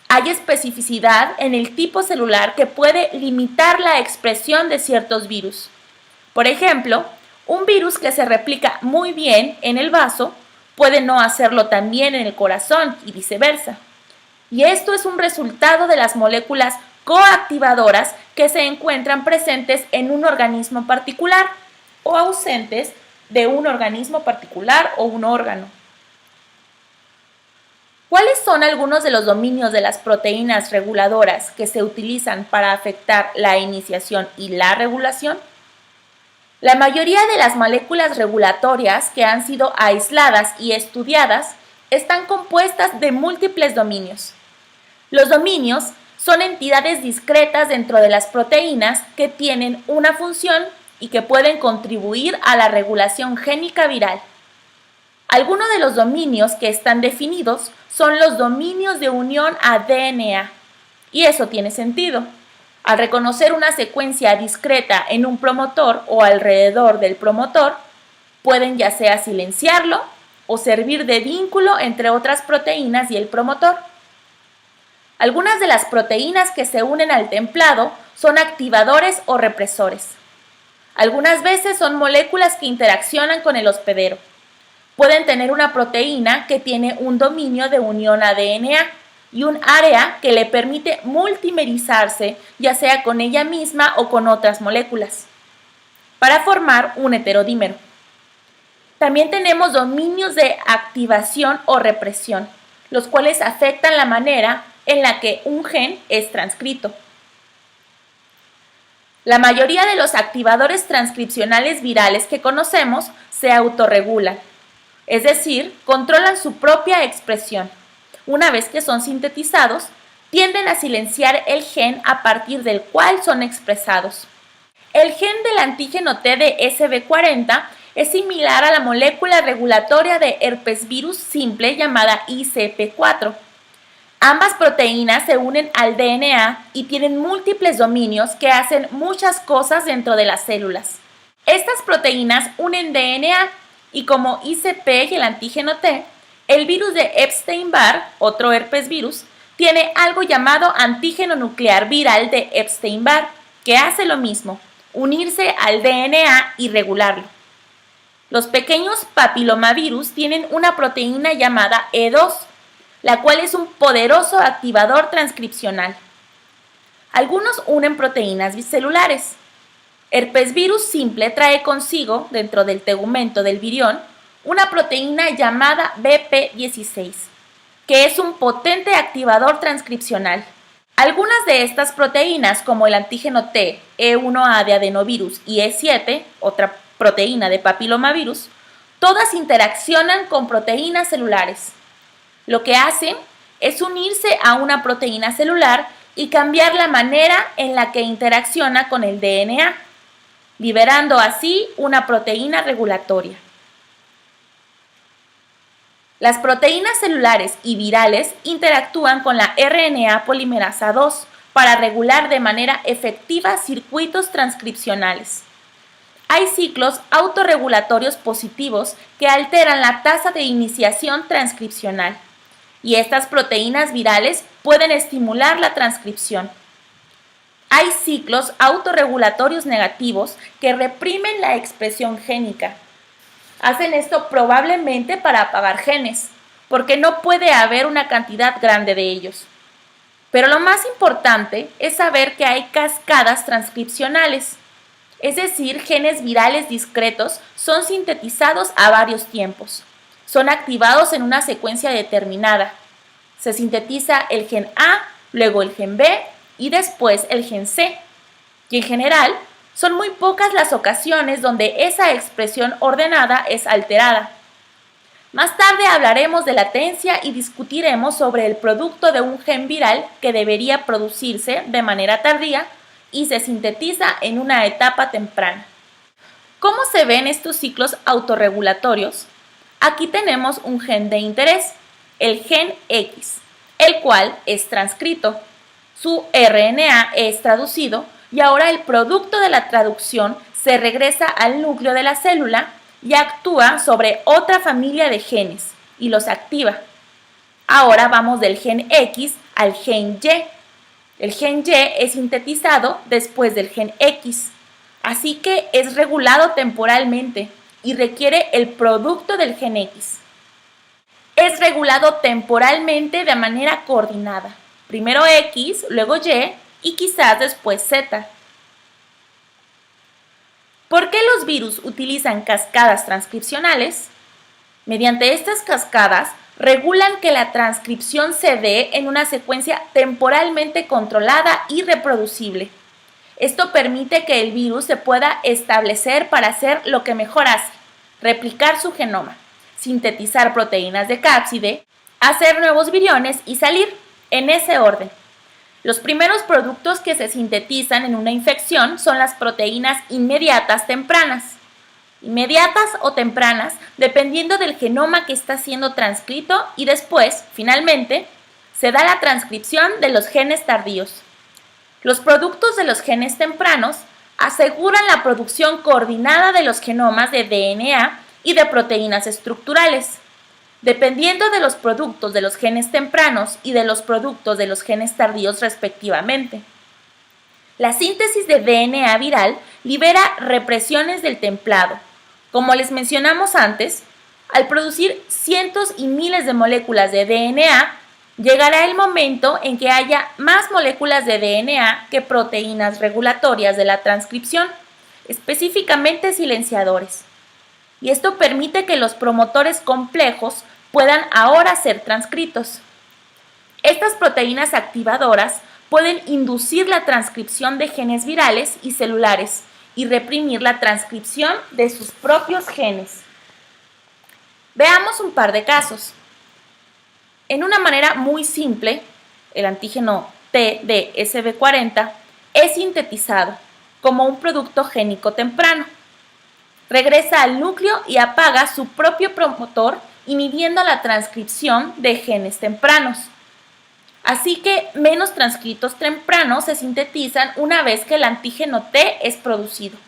Hay especificidad en el tipo celular que puede limitar la expresión de ciertos virus. Por ejemplo, un virus que se replica muy bien en el vaso puede no hacerlo tan bien en el corazón y viceversa. Y esto es un resultado de las moléculas coactivadoras que se encuentran presentes en un organismo particular o ausentes de un organismo particular o un órgano. ¿Cuáles son algunos de los dominios de las proteínas reguladoras que se utilizan para afectar la iniciación y la regulación? La mayoría de las moléculas regulatorias que han sido aisladas y estudiadas están compuestas de múltiples dominios. Los dominios son entidades discretas dentro de las proteínas que tienen una función y que pueden contribuir a la regulación génica viral. Algunos de los dominios que están definidos son los dominios de unión a DNA, y eso tiene sentido. Al reconocer una secuencia discreta en un promotor o alrededor del promotor, pueden ya sea silenciarlo o servir de vínculo entre otras proteínas y el promotor. Algunas de las proteínas que se unen al templado son activadores o represores. Algunas veces son moléculas que interaccionan con el hospedero. Pueden tener una proteína que tiene un dominio de unión a DNA y un área que le permite multimerizarse, ya sea con ella misma o con otras moléculas, para formar un heterodímero. También tenemos dominios de activación o represión, los cuales afectan la manera en la que un gen es transcrito. La mayoría de los activadores transcripcionales virales que conocemos se autorregulan, es decir, controlan su propia expresión. Una vez que son sintetizados, tienden a silenciar el gen a partir del cual son expresados. El gen del antígeno T de SB40 es similar a la molécula regulatoria de herpes virus simple llamada ICP4. Ambas proteínas se unen al DNA y tienen múltiples dominios que hacen muchas cosas dentro de las células. Estas proteínas unen DNA y como ICP y el antígeno T, El virus de Epstein-Barr, otro herpes virus, tiene algo llamado antígeno nuclear viral de Epstein-Barr, que hace lo mismo, unirse al DNA y regularlo. Los pequeños papilomavirus tienen una proteína llamada E2, la cual es un poderoso activador transcripcional. Algunos unen proteínas bicelulares. Herpes virus simple trae consigo, dentro del tegumento del virión, una proteína llamada BP16, que es un potente activador transcripcional. Algunas de estas proteínas, como el antígeno T, E1A de adenovirus y E7, otra proteína de papilomavirus, todas interaccionan con proteínas celulares. Lo que hacen es unirse a una proteína celular y cambiar la manera en la que interacciona con el DNA, liberando así una proteína regulatoria. Las proteínas celulares y virales interactúan con la RNA polimerasa 2 para regular de manera efectiva circuitos transcripcionales. Hay ciclos autorregulatorios positivos que alteran la tasa de iniciación transcripcional, y estas proteínas virales pueden estimular la transcripción. Hay ciclos autorregulatorios negativos que reprimen la expresión génica. Hacen esto probablemente para apagar genes, porque no puede haber una cantidad grande de ellos. Pero lo más importante es saber que hay cascadas transcripcionales, es decir, genes virales discretos son sintetizados a varios tiempos. Son activados en una secuencia determinada. Se sintetiza el gen A, luego el gen B y después el gen C. Y en general, son muy pocas las ocasiones donde esa expresión ordenada es alterada. Más tarde hablaremos de latencia y discutiremos sobre el producto de un gen viral que debería producirse de manera tardía y se sintetiza en una etapa temprana. ¿Cómo se ven estos ciclos autorregulatorios? Aquí tenemos un gen de interés, el gen X, el cual es transcrito. Su RNA es traducido y ahora el producto de la traducción se regresa al núcleo de la célula y actúa sobre otra familia de genes y los activa. Ahora vamos del gen X al gen Y. El gen Y es sintetizado después del gen X, así que es regulado temporalmente y requiere el producto del gen X. Es regulado temporalmente de manera coordinada. Primero X, luego y quizás después Z. ¿Por qué los virus utilizan cascadas transcripcionales? Mediante estas cascadas regulan que la transcripción se dé en una secuencia temporalmente controlada y reproducible. Esto permite que el virus se pueda establecer para hacer lo que mejor hace, replicar su genoma, sintetizar proteínas de cápside, hacer nuevos viriones y salir, en ese orden. Los primeros productos que se sintetizan en una infección son las proteínas inmediatas tempranas. Inmediatas o tempranas, dependiendo del genoma que está siendo transcrito, y después, finalmente, se da la transcripción de los genes tardíos. Los productos de los genes tempranos aseguran la producción coordinada de los genomas de DNA y de proteínas estructurales. Dependiendo de los productos de los genes tempranos y de los productos de los genes tardíos respectivamente. La síntesis de DNA viral libera represiones del templado. Como les mencionamos antes, al producir cientos y miles de moléculas de DNA, llegará el momento en que haya más moléculas de DNA que proteínas regulatorias de la transcripción, específicamente silenciadores. Y esto permite que los promotores complejos puedan ahora ser transcritos. Estas proteínas activadoras pueden inducir la transcripción de genes virales y celulares y reprimir la transcripción de sus propios genes. Veamos un par de casos. En una manera muy simple, el antígeno T de SB40 es sintetizado como un producto génico temprano. Regresa al núcleo y apaga su propio promotor, inhibiendo la transcripción de genes tempranos. Así que menos transcritos tempranos se sintetizan una vez que el antígeno T es producido.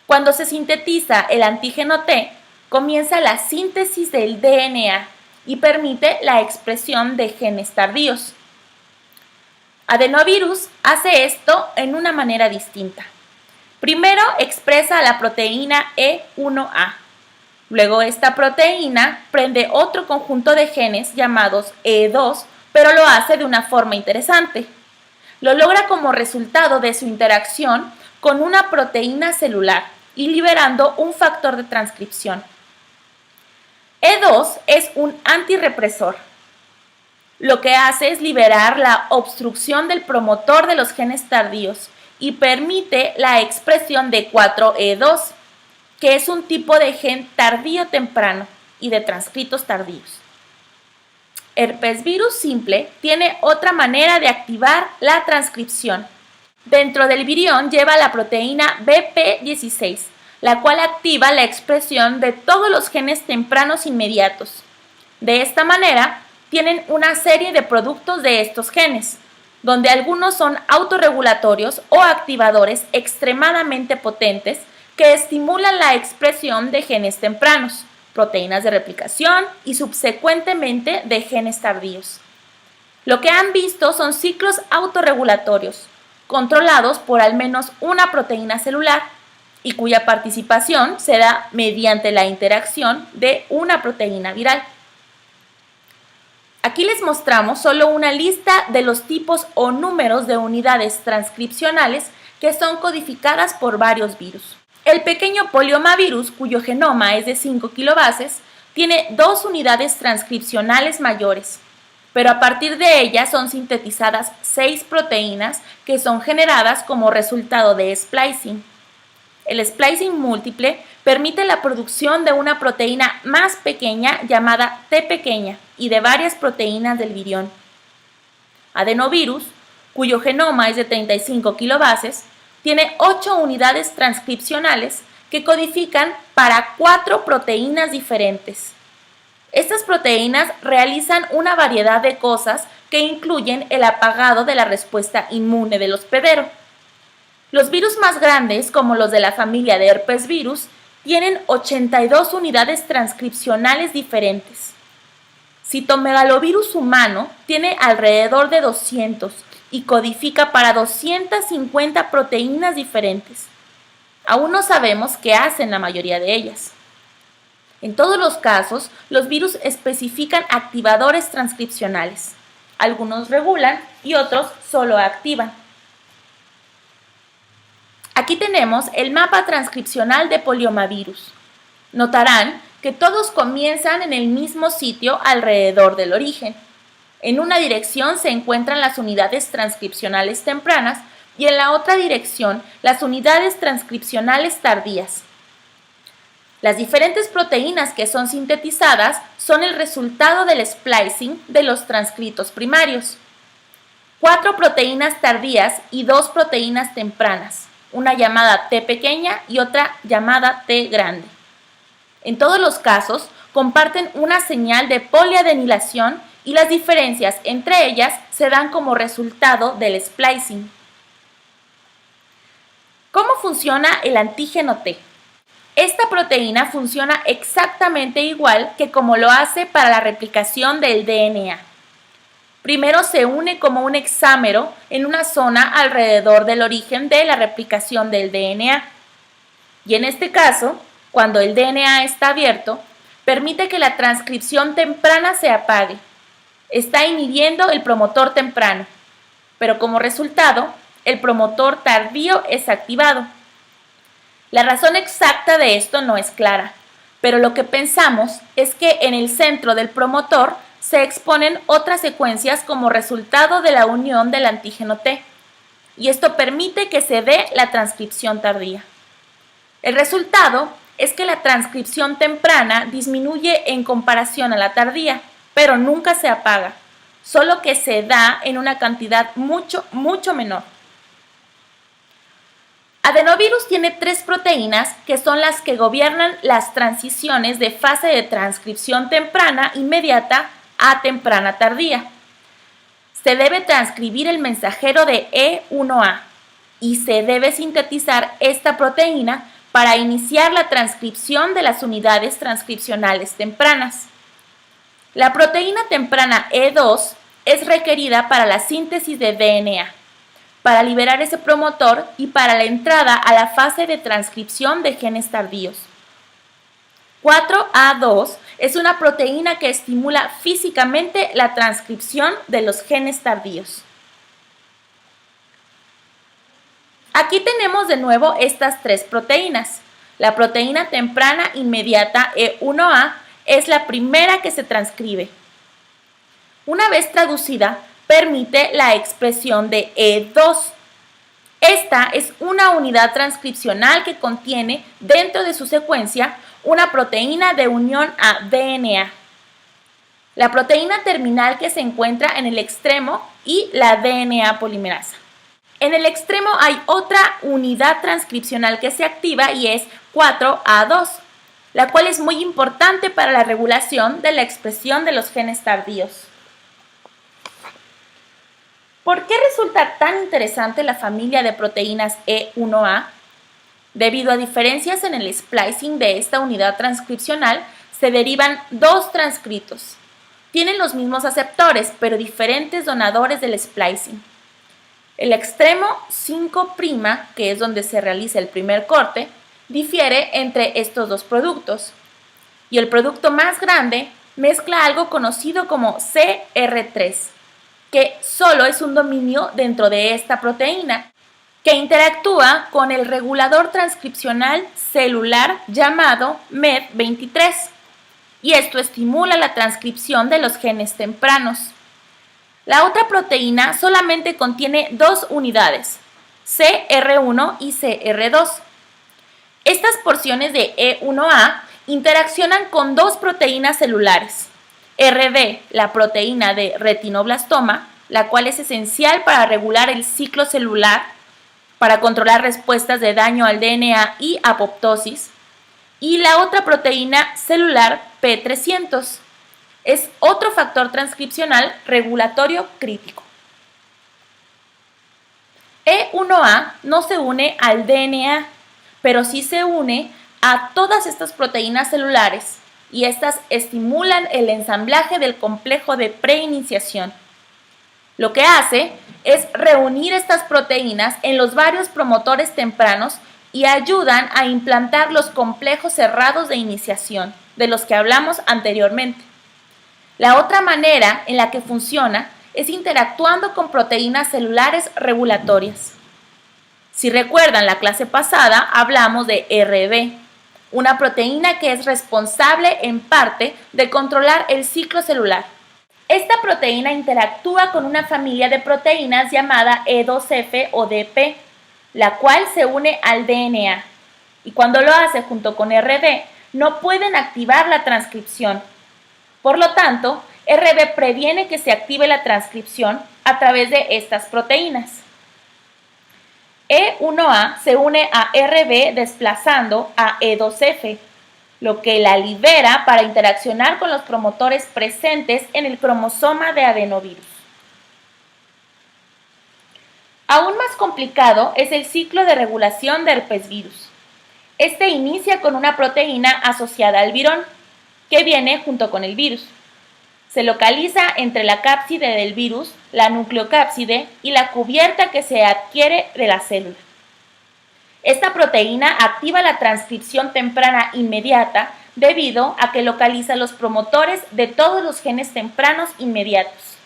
Cuando se sintetiza el antígeno T, comienza la síntesis del DNA y permite la expresión de genes tardíos. Adenovirus hace esto en una manera distinta. Primero expresa la proteína E1A. Luego esta proteína prende otro conjunto de genes llamados E2, pero lo hace de una forma interesante. Lo logra como resultado de su interacción con una proteína celular y liberando un factor de transcripción. E2 es un antirrepresor. Lo que hace es liberar la obstrucción del promotor de los genes tardíos y permite la expresión de 4E2, que es un tipo de gen tardío temprano y de transcritos tardíos. Herpes virus simple tiene otra manera de activar la transcripción. Dentro del virión lleva la proteína BP16, la cual activa la expresión de todos los genes tempranos inmediatos. De esta manera, tienen una serie de productos de estos genes, donde algunos son autorregulatorios o activadores extremadamente potentes que estimulan la expresión de genes tempranos, proteínas de replicación y subsecuentemente de genes tardíos. Lo que han visto son ciclos autorregulatorios, controlados por al menos una proteína celular y cuya participación se da mediante la interacción de una proteína viral. Aquí les mostramos solo una lista de los tipos o números de unidades transcripcionales que son codificadas por varios virus. El pequeño poliomavirus, cuyo genoma es de 5 kilobases, tiene 2 unidades transcripcionales mayores, pero a partir de ellas son sintetizadas 6 proteínas que son generadas como resultado de splicing. El splicing múltiple permite la producción de una proteína más pequeña llamada T pequeña y de varias proteínas del virión. Adenovirus, cuyo genoma es de 35 kilobases, tiene 8 unidades transcripcionales que codifican para 4 proteínas diferentes. Estas proteínas realizan una variedad de cosas que incluyen el apagado de la respuesta inmune del hospedero. Los virus más grandes, como los de la familia de herpes virus, tienen 82 unidades transcripcionales diferentes. Citomegalovirus humano tiene alrededor de 200 y codifica para 250 proteínas diferentes. Aún no sabemos qué hacen la mayoría de ellas. En todos los casos, los virus especifican activadores transcripcionales. Algunos regulan y otros solo activan. Aquí tenemos el mapa transcripcional de poliomavirus. Notarán que todos comienzan en el mismo sitio alrededor del origen. En una dirección se encuentran las unidades transcripcionales tempranas y en la otra dirección las unidades transcripcionales tardías. Las diferentes proteínas que son sintetizadas son el resultado del splicing de los transcritos primarios. 4 proteínas tardías y 2 proteínas tempranas, una llamada T pequeña y otra llamada T grande. En todos los casos, comparten una señal de poliadenilación y las diferencias entre ellas se dan como resultado del splicing. ¿Cómo funciona el antígeno T? Esta proteína funciona exactamente igual que como lo hace para la replicación del DNA. Primero se une como un hexámero en una zona alrededor del origen de la replicación del DNA. Y en este caso, cuando el DNA está abierto, permite que la transcripción temprana se apague. Está inhibiendo el promotor temprano, pero como resultado, el promotor tardío es activado. La razón exacta de esto no es clara, pero lo que pensamos es que en el centro del promotor se exponen otras secuencias como resultado de la unión del antígeno T, y esto permite que se dé la transcripción tardía. El resultado es que la transcripción temprana disminuye en comparación a la tardía, pero nunca se apaga, solo que se da en una cantidad mucho menor. Adenovirus tiene 3 proteínas que son las que gobiernan las transiciones de fase de transcripción temprana inmediata a temprana tardía. Se debe transcribir el mensajero de E1A y se debe sintetizar esta proteína para iniciar la transcripción de las unidades transcripcionales tempranas. La proteína temprana E2 es requerida para la síntesis de DNA, para liberar ese promotor y para la entrada a la fase de transcripción de genes tardíos. 4A2 es una proteína que estimula físicamente la transcripción de los genes tardíos. Aquí tenemos de nuevo estas tres proteínas. La proteína temprana inmediata E1A es la primera que se transcribe. Una vez traducida, permite la expresión de E2. Esta es una unidad transcripcional que contiene dentro de su secuencia una proteína de unión a DNA. La proteína terminal que se encuentra en el extremo y la DNA polimerasa. En el extremo hay otra unidad transcripcional que se activa y es 4A2, la cual es muy importante para la regulación de la expresión de los genes tardíos. ¿Por qué resulta tan interesante la familia de proteínas E1A? Debido a diferencias en el splicing de esta unidad transcripcional, se derivan dos transcritos. Tienen los mismos aceptores, pero diferentes donadores del splicing. El extremo 5', que es donde se realiza el primer corte, difiere entre estos dos productos. Y el producto más grande mezcla algo conocido como CR3, que solo es un dominio dentro de esta proteína, que interactúa con el regulador transcripcional celular llamado MED23, y esto estimula la transcripción de los genes tempranos. La otra proteína solamente contiene dos unidades, CR1 y CR2. Estas porciones de E1A interaccionan con dos proteínas celulares, RB, la proteína de retinoblastoma, la cual es esencial para regular el ciclo celular, para controlar respuestas de daño al DNA y apoptosis, y la otra proteína celular P300. Es otro factor transcripcional regulatorio crítico. E1A no se une al DNA, pero sí se une a todas estas proteínas celulares y estas estimulan el ensamblaje del complejo de preiniciación. Lo que hace es reunir estas proteínas en los varios promotores tempranos y ayudan a implantar los complejos cerrados de iniciación, de los que hablamos anteriormente. La otra manera en la que funciona es interactuando con proteínas celulares regulatorias. Si recuerdan la clase pasada, hablamos de RB, una proteína que es responsable en parte de controlar el ciclo celular. Esta proteína interactúa con una familia de proteínas llamada E2F o DP, la cual se une al DNA, y cuando lo hace junto con RB, no pueden activar la transcripción. Por lo tanto, RB previene que se active la transcripción a través de estas proteínas. E1A se une a RB desplazando a E2F, lo que la libera para interaccionar con los promotores presentes en el cromosoma de adenovirus. Aún más complicado es el ciclo de regulación de herpesvirus. Este inicia con una proteína asociada al virón, que viene junto con el virus. Se localiza entre la cápside del virus, la nucleocápside y la cubierta que se adquiere de la célula. Esta proteína activa la transcripción temprana inmediata debido a que localiza los promotores de todos los genes tempranos inmediatos.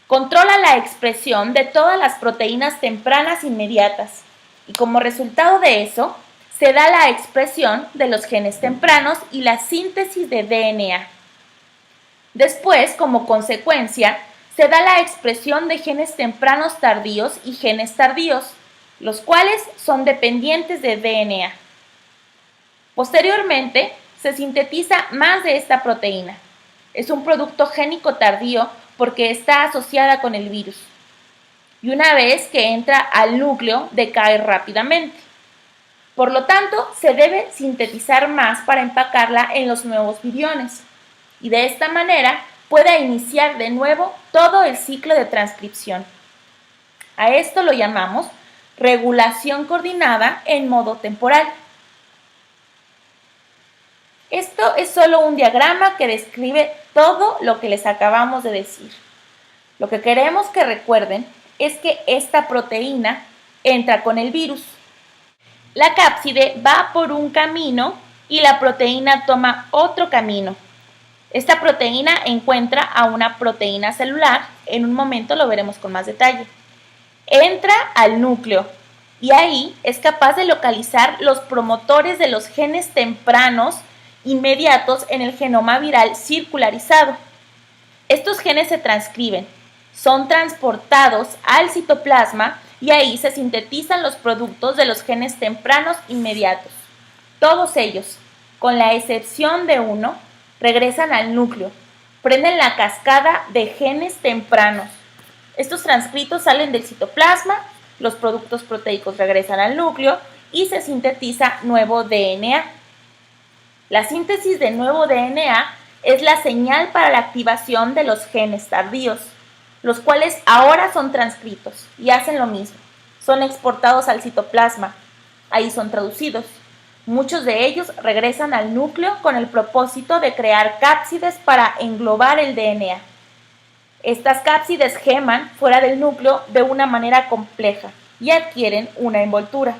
Controla la expresión de todas las proteínas tempranas inmediatas y como resultado de eso, se da la expresión de los genes tempranos y la síntesis de DNA. Después, como consecuencia, se da la expresión de genes tempranos tardíos y genes tardíos, los cuales son dependientes de DNA. Posteriormente, se sintetiza más de esta proteína. Es un producto génico tardío porque está asociada con el virus. Y una vez que entra al núcleo, decae rápidamente. Por lo tanto, se debe sintetizar más para empacarla en los nuevos viriones. Y de esta manera pueda iniciar de nuevo todo el ciclo de transcripción. A esto lo llamamos regulación coordinada en modo temporal. Esto es solo un diagrama que describe todo lo que les acabamos de decir. Lo que queremos que recuerden es que esta proteína entra con el virus. La cápside va por un camino y la proteína toma otro camino. Esta proteína encuentra a una proteína celular, en un momento lo veremos con más detalle. Entra al núcleo y ahí es capaz de localizar los promotores de los genes tempranos inmediatos en el genoma viral circularizado. Estos genes se transcriben, son transportados al citoplasma y ahí se sintetizan los productos de los genes tempranos inmediatos. Todos ellos, con la excepción de uno, regresan al núcleo, prenden la cascada de genes tempranos. Estos transcritos salen del citoplasma, los productos proteicos regresan al núcleo y se sintetiza nuevo DNA. La síntesis de nuevo DNA es la señal para la activación de los genes tardíos, los cuales ahora son transcritos y hacen lo mismo. Son exportados al citoplasma, ahí son traducidos. Muchos de ellos regresan al núcleo con el propósito de crear cápsides para englobar el DNA. Estas cápsides geman fuera del núcleo de una manera compleja y adquieren una envoltura.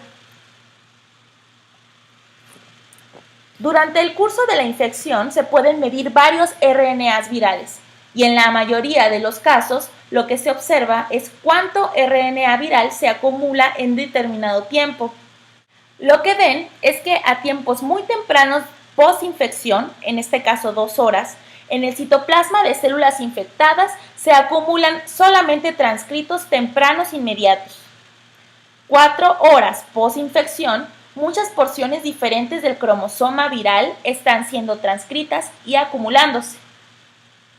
Durante el curso de la infección se pueden medir varios RNAs virales y en la mayoría de los casos lo que se observa es cuánto RNA viral se acumula en determinado tiempo. Lo que ven es que a tiempos muy tempranos post-infección, en este caso 2 horas, en el citoplasma de células infectadas se acumulan solamente transcritos tempranos inmediatos. 4 horas post-infección, muchas porciones diferentes del cromosoma viral están siendo transcritas y acumulándose.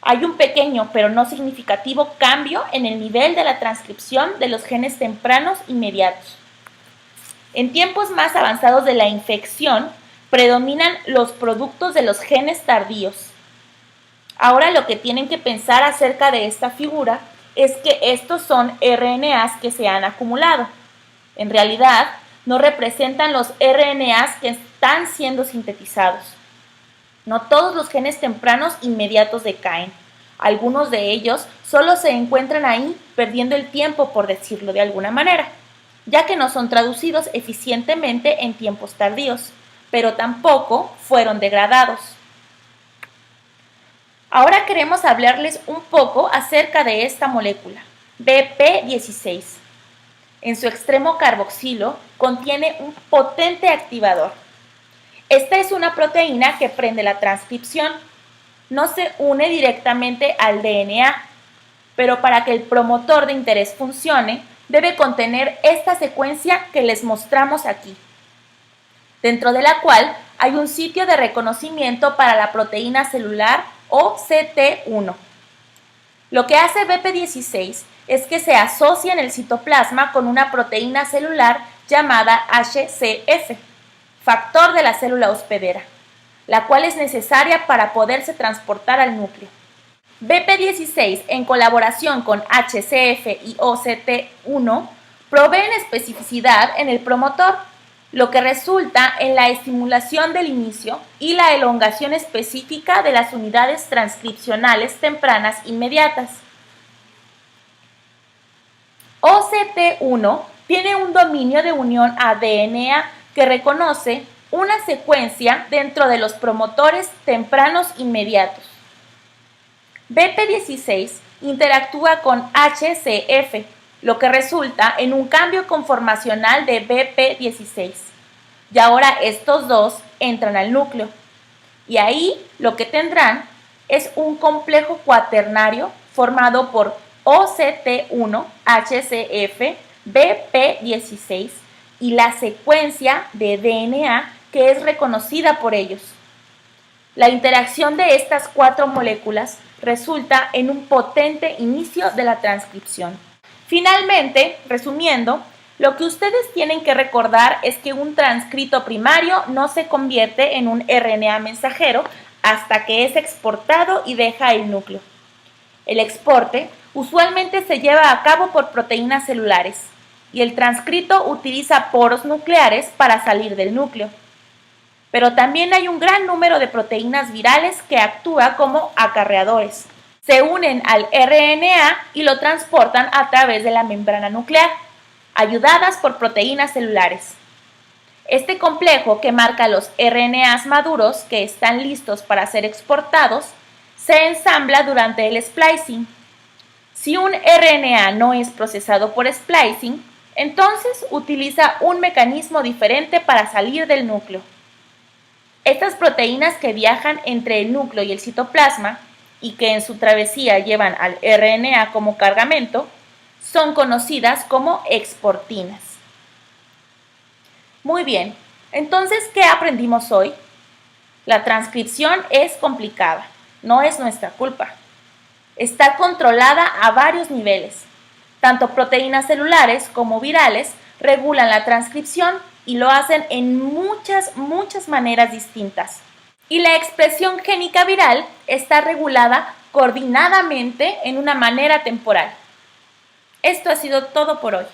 Hay un pequeño pero no significativo cambio en el nivel de la transcripción de los genes tempranos inmediatos. En tiempos más avanzados de la infección, predominan los productos de los genes tardíos. Ahora lo que tienen que pensar acerca de esta figura es que estos son RNAs que se han acumulado. En realidad, no representan los RNAs que están siendo sintetizados. No todos los genes tempranos inmediatos decaen. Algunos de ellos solo se encuentran ahí perdiendo el tiempo, por decirlo de alguna manera, ya que no son traducidos eficientemente en tiempos tardíos, pero tampoco fueron degradados. Ahora queremos hablarles un poco acerca de esta molécula, BP16. En su extremo carboxilo contiene un potente activador. Esta es una proteína que prende la transcripción. No se une directamente al DNA, pero para que el promotor de interés funcione, debe contener esta secuencia que les mostramos aquí, dentro de la cual hay un sitio de reconocimiento para la proteína celular OCT1. Lo que hace BP16 es que se asocia en el citoplasma con una proteína celular llamada HCF, factor de la célula hospedera, la cual es necesaria para poderse transportar al núcleo. BP16, en colaboración con HCF y OCT1, proveen especificidad en el promotor, lo que resulta en la estimulación del inicio y la elongación específica de las unidades transcripcionales tempranas inmediatas. OCT1 tiene un dominio de unión a DNA que reconoce una secuencia dentro de los promotores tempranos inmediatos. BP16 interactúa con HCF, lo que resulta en un cambio conformacional de BP16. Y ahora estos dos entran al núcleo. Y ahí lo que tendrán es un complejo cuaternario formado por OCT1, HCF, BP16 y la secuencia de DNA que es reconocida por ellos. La interacción de estas 4 moléculas resulta en un potente inicio de la transcripción. Finalmente, resumiendo, lo que ustedes tienen que recordar es que un transcrito primario no se convierte en un RNA mensajero hasta que es exportado y deja el núcleo. El exporte usualmente se lleva a cabo por proteínas celulares y el transcrito utiliza poros nucleares para salir del núcleo. Pero también hay un gran número de proteínas virales que actúan como acarreadores. Se unen al RNA y lo transportan a través de la membrana nuclear, ayudadas por proteínas celulares. Este complejo que marca los RNAs maduros que están listos para ser exportados, se ensambla durante el splicing. Si un RNA no es procesado por splicing, entonces utiliza un mecanismo diferente para salir del núcleo. Estas proteínas que viajan entre el núcleo y el citoplasma y que en su travesía llevan al RNA como cargamento, son conocidas como exportinas. Muy bien, entonces, ¿qué aprendimos hoy? La transcripción es complicada, no es nuestra culpa. Está controlada a varios niveles. Tanto proteínas celulares como virales regulan la transcripción y lo hacen en muchas maneras distintas. Y la expresión génica viral está regulada coordinadamente en una manera temporal. Esto ha sido todo por hoy.